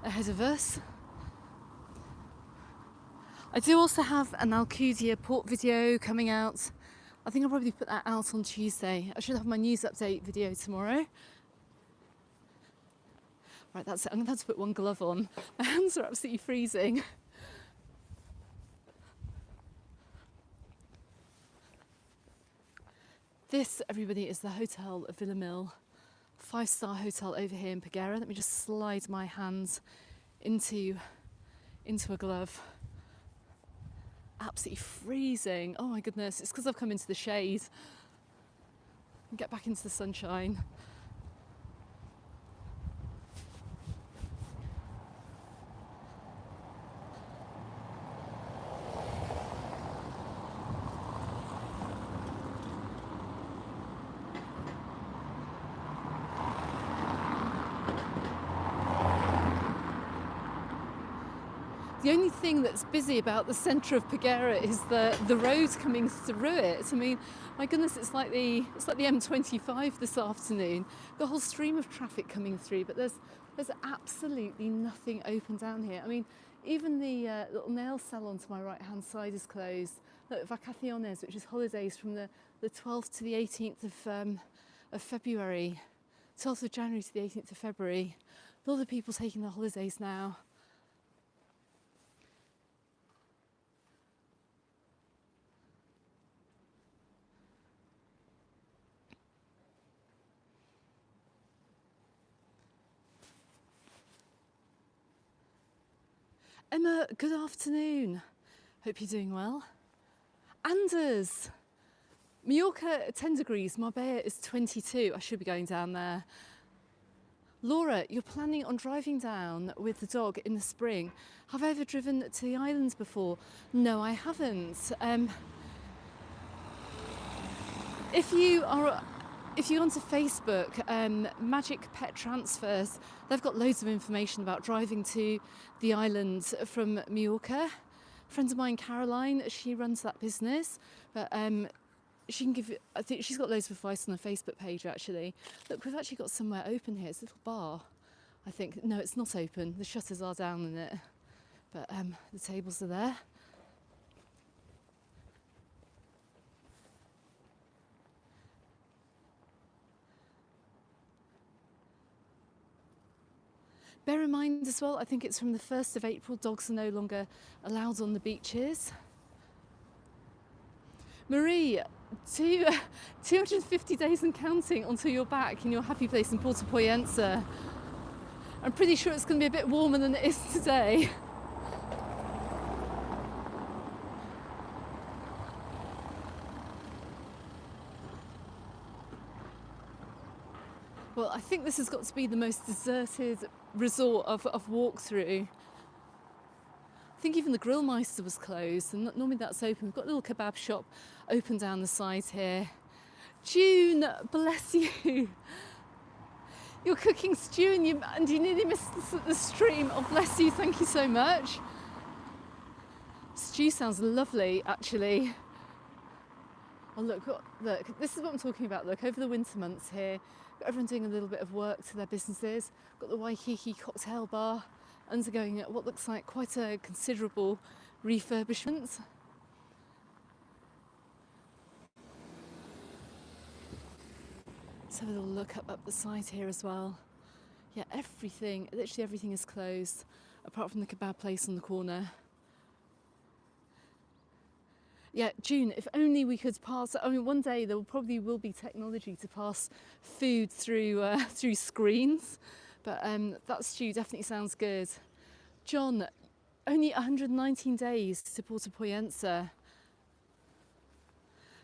ahead of us. I do also have an Alcudia port video coming out. I think I'll probably put that out on Tuesday. I should have my news update video tomorrow. Right, that's it. I'm going to have to put one glove on. My hands are absolutely freezing. This, everybody, is the Hotel Villamil. 5-star hotel over here in Peguera. Let me just slide my hands into a glove. Absolutely freezing. Oh my goodness, it's because I've come into the shade and get back into the sunshine. The only thing that's busy about the centre of Peguera is the roads coming through it. I mean, my goodness, it's like the M25 this afternoon. The whole stream of traffic coming through, but there's absolutely nothing open down here. I mean, even the little nail salon to my right hand side is closed. Look, Vacaciones, which is holidays from the 12th to the 18th of February 12th of January to the 18th of February. With all the people taking their holidays now. Emma, good afternoon. Hope you're doing well. Anders, Mallorca 10 degrees, Marbella is 22. I should be going down there. Laura, you're planning on driving down with the dog in the spring. Have I ever driven to the islands before? No, I haven't. If you go onto Facebook, Magic Pet Transfers, they've got loads of information about driving to the island from Majorca. A friend of mine, Caroline, she runs that business, but she can give. I think she's got loads of advice on her Facebook page. Actually, look, we've actually got somewhere open here. It's a little bar. I think no, it's not open. The shutters are down in it, but the tables are there. Bear in mind as well, I think it's from the 1st of April, dogs are no longer allowed on the beaches. Marie, 250 days and counting until you're back in your happy place in Puerto Poyensa. I'm pretty sure it's going to be a bit warmer than it is today. Well, I think this has got to be the most deserted resort I've walked through. I think even the Grillmeister was closed, and normally that's open. We've got a little kebab shop open down the side here. June, bless you. You're cooking stew and you nearly missed the stream. Oh, bless you, thank you so much. Stew sounds lovely, actually. Oh, look, this is what I'm talking about. Look, over the winter months here, got everyone doing a little bit of work to their businesses. Got the Waikiki cocktail bar undergoing what looks like quite a considerable refurbishment. Let's have a little look up the side here as well. Yeah, literally everything is closed, apart from the kebab place on the corner. Yeah, June, if only we could pass. I mean, one day there probably will be technology to pass food through screens, but that stew definitely sounds good. John, only 119 days to Puerto Poyensa.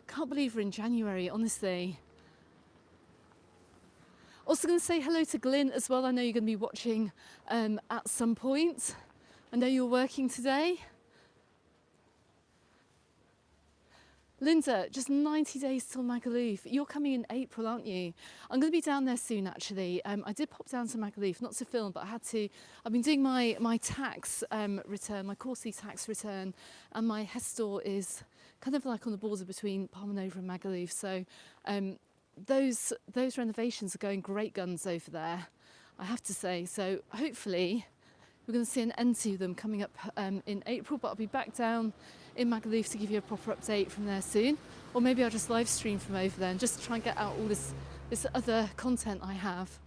Can't believe we're in January, honestly. Also going to say hello to Glyn as well. I know you're going to be watching at some point. I know you're working today. Linda, just 90 days till Magaluf. You're coming in April, aren't you? I'm going to be down there soon, actually. I did pop down to Magaluf, not to film, but I had to. I've been doing my tax return, my Corsi tax return, and my Hestor is kind of like on the border between Palma Nova and Magaluf. So those renovations are going great guns over there, I have to say. So hopefully we're going to see an end to them coming up in April, but I'll be back down in Magaluf to give you a proper update from there soon. Or maybe I'll just live stream from over there and just try and get out all this other content I have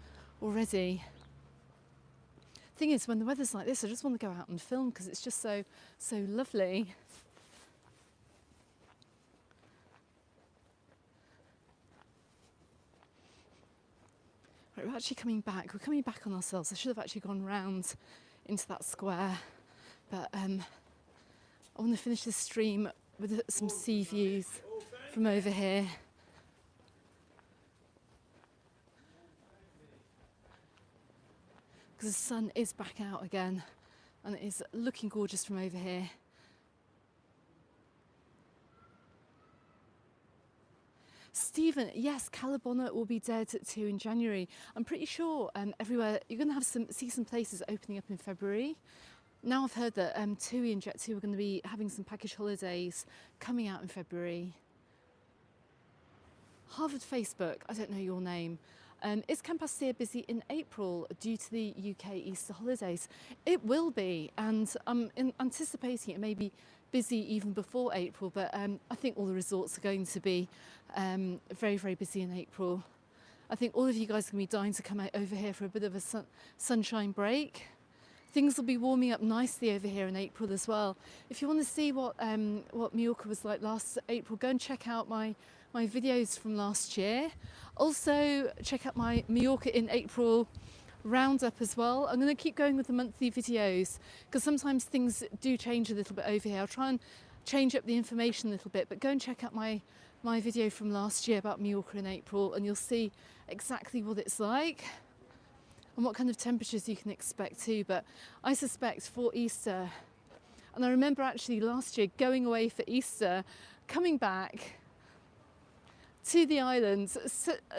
already. Thing is, when the weather's like this, I just want to go out and film because it's just so lovely. Right, we're actually coming back. We're coming back on ourselves. I should have actually gone round into that square, but I want to finish this stream with some sea views from over here. Because the sun is back out again and it is looking gorgeous from over here. Stephen, yes, Calabona will be dead too in January. I'm pretty sure everywhere you're going to see some places opening up in February. Now I've heard that TUI and Jet2 are going to be having some package holidays coming out in February. Harvard Facebook, I don't know your name. Is Camp Astia busy in April due to the UK Easter holidays? It will be, and I'm anticipating it may be busy even before April, but I think all the resorts are going to be very, very busy in April. I think all of you guys are going to be dying to come out over here for a bit of a sunshine break. Things will be warming up nicely over here in April as well. If you want to see what Mallorca was like last April, go and check out my videos from last year. Also check out my Mallorca in April roundup as well. I'm going to keep going with the monthly videos because sometimes things do change a little bit over here. I'll try and change up the information a little bit, but go and check out my video from last year about Mallorca in April and you'll see exactly what it's like and what kind of temperatures you can expect too. But I suspect for Easter, and I remember actually last year going away for Easter, coming back to the island,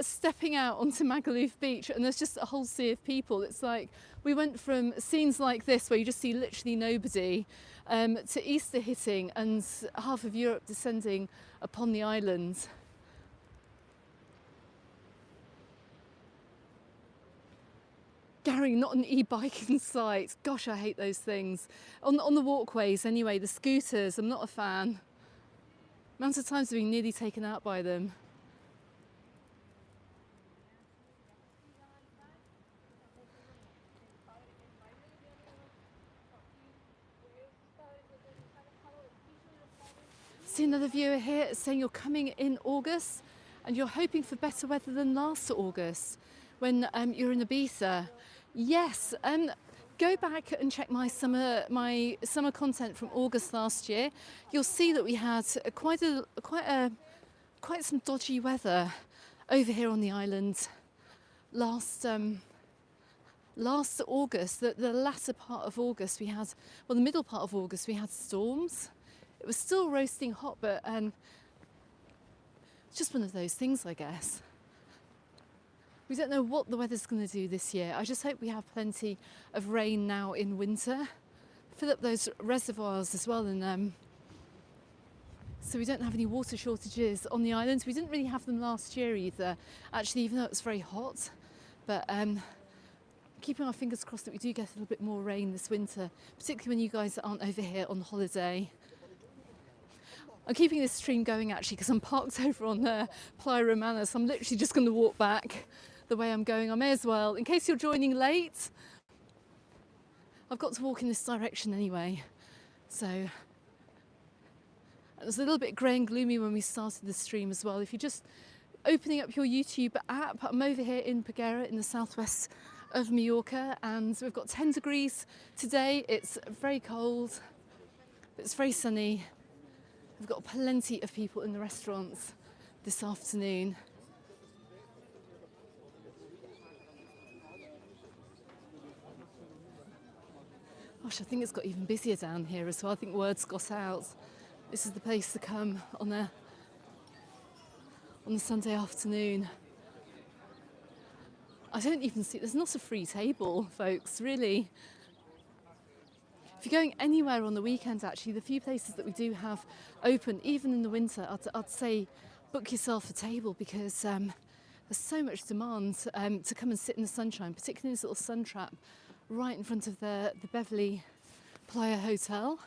stepping out onto Magaluf Beach, and there's just a whole sea of people. It's like we went from scenes like this where you just see literally nobody to Easter hitting and half of Europe descending upon the island. Gary, not an e-bike in sight. Gosh, I hate those things. On the walkways anyway, the scooters, I'm not a fan. Amount of times I've been nearly taken out by them. See another viewer here saying you're coming in August and you're hoping for better weather than last August when you're in Ibiza. Yes, go back and check my summer content from August last year. You'll see that we had quite some dodgy weather over here on the island last August. The latter part of August we had, well, the middle part of August we had storms. It was still roasting hot, but it's just one of those things, I guess. We don't know what the weather's going to do this year. I just hope we have plenty of rain now in winter. Fill up those reservoirs as well, and so we don't have any water shortages on the island. We didn't really have them last year either, actually, even though it was very hot. But keeping our fingers crossed that we do get a little bit more rain this winter, particularly when you guys aren't over here on holiday. I'm keeping this stream going actually because I'm parked over on Playa Romana, so I'm literally just going to walk back the way I'm going. I may as well, in case you're joining late, I've got to walk in this direction anyway. So it was a little bit grey and gloomy when we started the stream as well. If you're just opening up your YouTube app, I'm over here in Peguera in the southwest of Mallorca, and we've got 10 degrees today. It's very cold, but it's very sunny. We've got plenty of people in the restaurants this afternoon. Gosh, I think it's got even busier down here as well. I think word's got out. This is the place to come on a Sunday afternoon. I don't even see, there's not a free table, folks, really. If you're going anywhere on the weekend, actually, the few places that we do have open, even in the winter, I'd say book yourself a table because there's so much demand to come and sit in the sunshine, particularly in this little sun trap right in front of the Beverly Playa Hotel.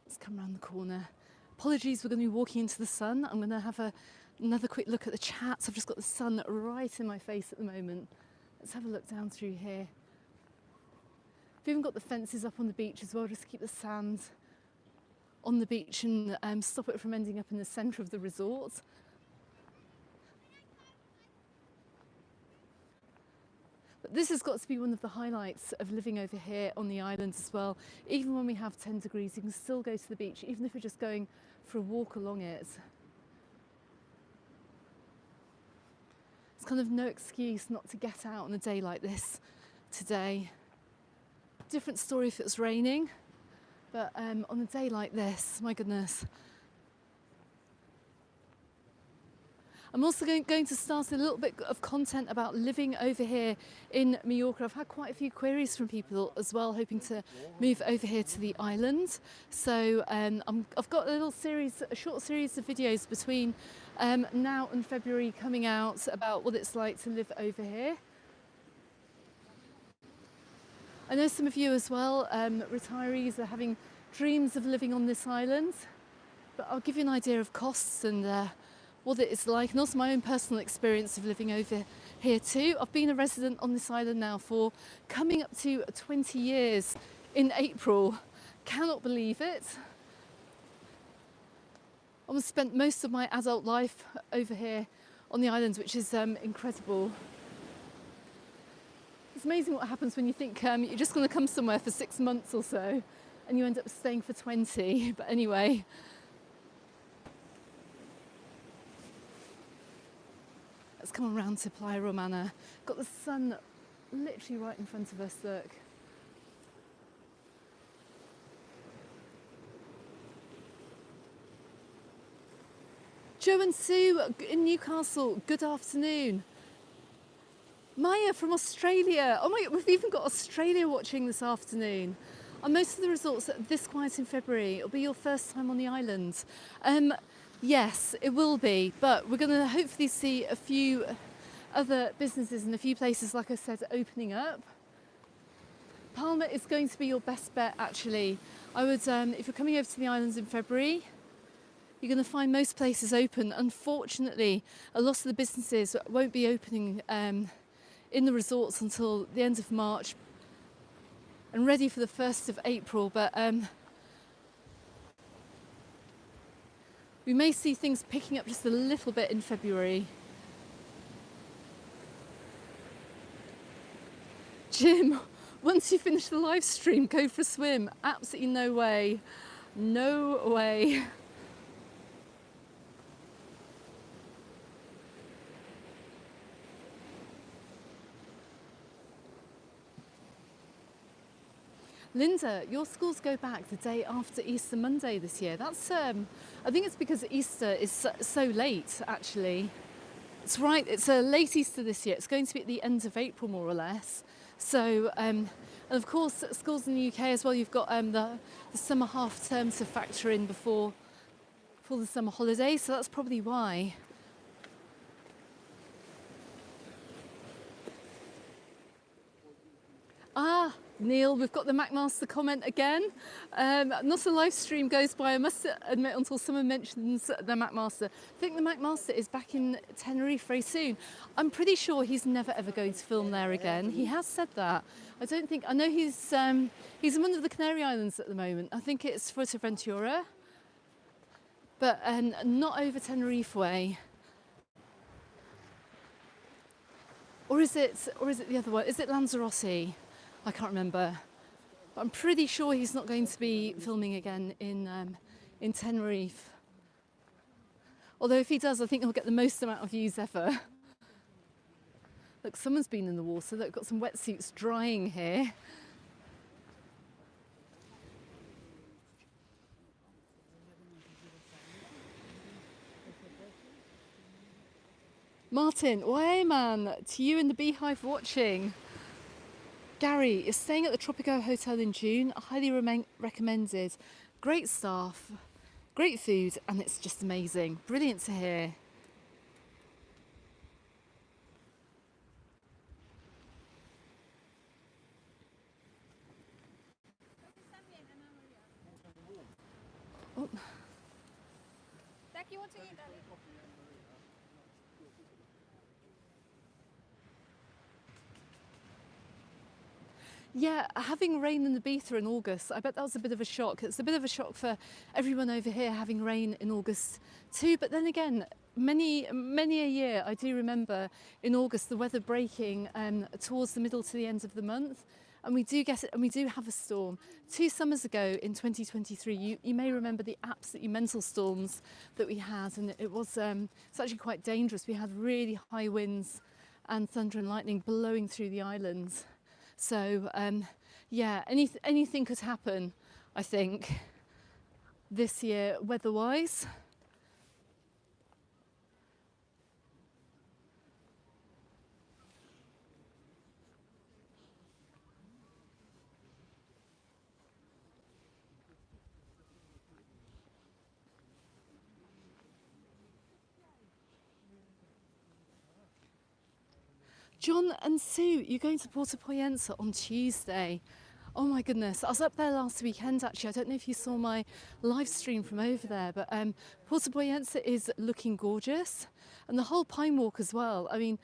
Let's come around the corner. Apologies, we're going to be walking into the sun. I'm going to have another quick look at the chat. I've just got the sun right in my face at the moment. Let's have a look down through here. We've even got the fences up on the beach as well, just to keep the sand on the beach and stop it from ending up in the centre of the resort. But this has got to be one of the highlights of living over here on the island as well. Even when we have 10 degrees, you can still go to the beach, even if you're just going for a walk along it. There's kind of no excuse not to get out on a day like this today. Different story if it's raining, but on a day like this, my goodness. I'm also going to start a little bit of content about living over here in Mallorca. I've had quite a few queries from people as well, hoping to move over here to the island. So I've got a short series of videos between now and February coming out about what it's like to live over here. I know some of you as well, retirees, are having dreams of living on this island, but I'll give you an idea of costs and what it is like, and also my own personal experience of living over here too. I've been a resident on this island now for coming up to 20 years in April. Cannot believe it. I've spent most of my adult life over here on the island, which is incredible. It's amazing what happens when you think you're just going to come somewhere for 6 months or so and you end up staying for 20. But anyway, let's come around to Playa Romana. Got the sun literally right in front of us, look. Joe and Sue in Newcastle, good afternoon. Maya from Australia. Oh my God, we've even got Australia watching this afternoon. On most of the resorts this quiet in February, it'll be your first time on the island. Yes, it will be, but we're going to hopefully see a few other businesses in a few places, like I said, opening up. Palma is going to be your best bet, actually. I would, if you're coming over to the islands in February, you're going to find most places open. Unfortunately, a lot of the businesses won't be opening in the resorts until the end of March and ready for the 1st of April, but we may see things picking up just a little bit in February. Jim, once you finish the live stream, go for a swim. Absolutely no way. No way. Linda, your schools go back the day after Easter Monday this year. That's, I think it's because Easter is so late, actually. It's right, it's a late Easter this year. It's going to be at the end of April, more or less. So, and of course, schools in the UK as well, you've got the summer half term to factor in before the summer holidays, so that's probably why. Ah, Neil, we've got the McMaster comment again. Not a live stream goes by, I must admit, until someone mentions the McMaster. I think the McMaster is back in Tenerife very soon. I'm pretty sure he's never ever going to film there again. He has said that. I know he's in one of the Canary Islands at the moment. I think it's Fuerteventura, but not over Tenerife way. Or is it the other one? Is it Lanzarote? I can't remember. But I'm pretty sure he's not going to be filming again in Tenerife. Although if he does, I think he'll get the most amount of views ever. Look, someone's been in the water. Look, got some wetsuits drying here. Martin, way man, to you in the beehive watching. Gary is staying at the Tropico Hotel in June. Highly recommended. Great staff, great food, and it's just amazing. Brilliant to hear. Oh. You want to eat, Daddy? Yeah, having rain in Ibiza in August, I bet that was a bit of a shock. It's a bit of a shock for everyone over here having rain in August too. But then again, many a year I do remember in August the weather breaking towards the middle to the end of the month. And we do get it, and we do have a storm. 2 summers ago in 2023, you may remember the absolutely mental storms that we had, and it's actually quite dangerous. We had really high winds and thunder and lightning blowing through the islands. So yeah, anything could happen, I think, this year weather-wise. John and Sue, you're going to Porto Poyensa on Tuesday. Oh my goodness, I was up there last weekend actually. I don't know if you saw my live stream from over there, but Porto Poyensa is looking gorgeous, and the whole Pine Walk as well. I mean,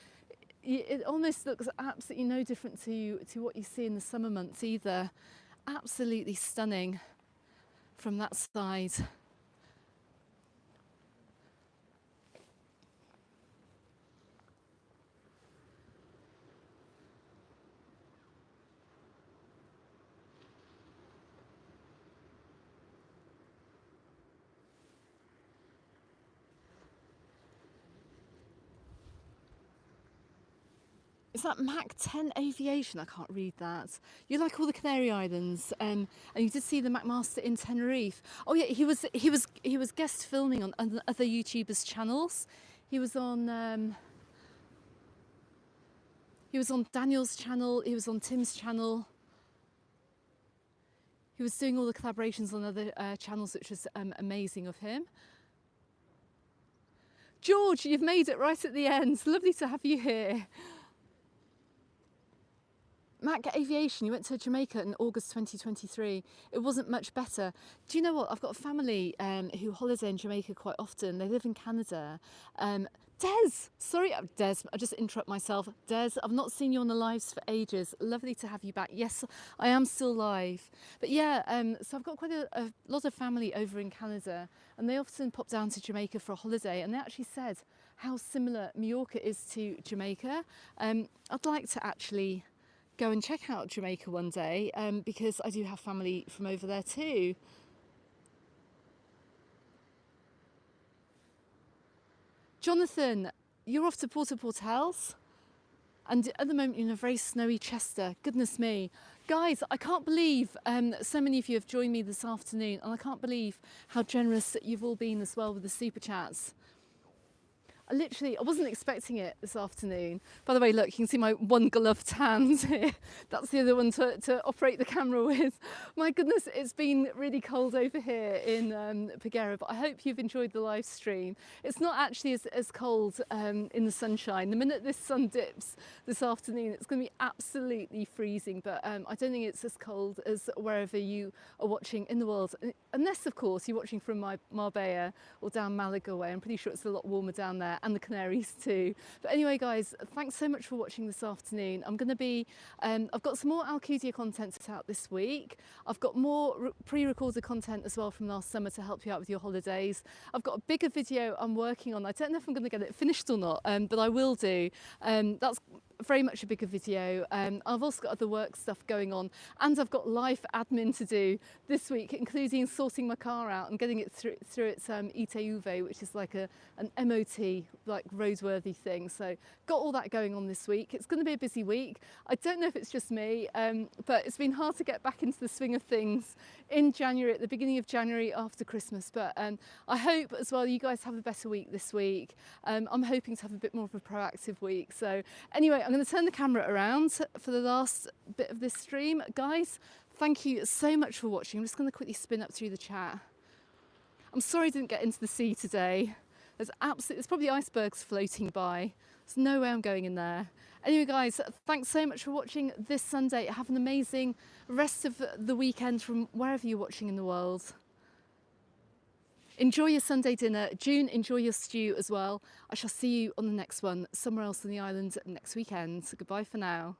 it almost looks absolutely no different to what you see in the summer months either. Absolutely stunning from that side. Is that Mac 10 Aviation? I can't read that. You like all the Canary Islands, and you did see the McMaster in Tenerife. Oh yeah, he was guest filming on other YouTubers' channels. He was on Daniel's channel. He was on Tim's channel. He was doing all the collaborations on other channels, which was amazing of him. George, you've made it right at the end. Lovely to have you here. Mac Aviation, you went to Jamaica in August 2023. It wasn't much better. Do you know what? I've got a family who holiday in Jamaica quite often. They live in Canada. Des, sorry, Des, I just interrupt myself. Des, I've not seen you on the lives for ages. Lovely to have you back. Yes, I am still live. But yeah, so I've got quite a lot of family over in Canada, and they often pop down to Jamaica for a holiday, and they actually said how similar Mallorca is to Jamaica. I'd like to actually go and check out Jamaica one day because I do have family from over there too. Jonathan, you're off to Porto Portals, and at the moment you're in a very snowy Chester. Goodness me. Guys, I can't believe so many of you have joined me this afternoon, and I can't believe how generous you've all been as well with the super chats. I wasn't expecting it this afternoon. By the way, look, you can see my one gloved hands here. That's the other one to operate the camera with. My goodness, it's been really cold over here in Peguera, but I hope you've enjoyed the live stream. It's not actually as cold in the sunshine. The minute this sun dips this afternoon, it's going to be absolutely freezing, but I don't think it's as cold as wherever you are watching in the world. Unless, of course, you're watching from Marbella or down Malaga way. I'm pretty sure it's a lot warmer down there, and the Canaries too. But anyway, guys, thanks so much for watching this afternoon. I'm going to be, I've got some more Alcudia content out this week. I've got more pre-recorded content as well from last summer to help you out with your holidays. I've got a bigger video I'm working on. I don't know if I'm going to get it finished or not, but I will do. That's very much a bigger video. I've also got other work stuff going on, and I've got life admin to do this week, including sorting my car out and getting it through its ITV, which is like an MOT, like roadworthy thing. So got all that going on this week. It's going to be a busy week. I don't know if it's just me, but it's been hard to get back into the swing of things in January, at the beginning of January after Christmas. But I hope as well you guys have a better week this week. I'm hoping to have a bit more of a proactive week. So anyway, I'm going to turn the camera around for the last bit of this stream. Guys, thank you so much for watching. I'm just going to quickly spin up through the chat. I'm sorry I didn't get into the sea today. There's probably icebergs floating by. There's no way I'm going in there. Anyway, guys, thanks so much for watching this Sunday. Have an amazing rest of the weekend from wherever you're watching in the world. Enjoy your Sunday dinner. June, enjoy your stew as well. I shall see you on the next one, somewhere else on the island next weekend. Goodbye for now.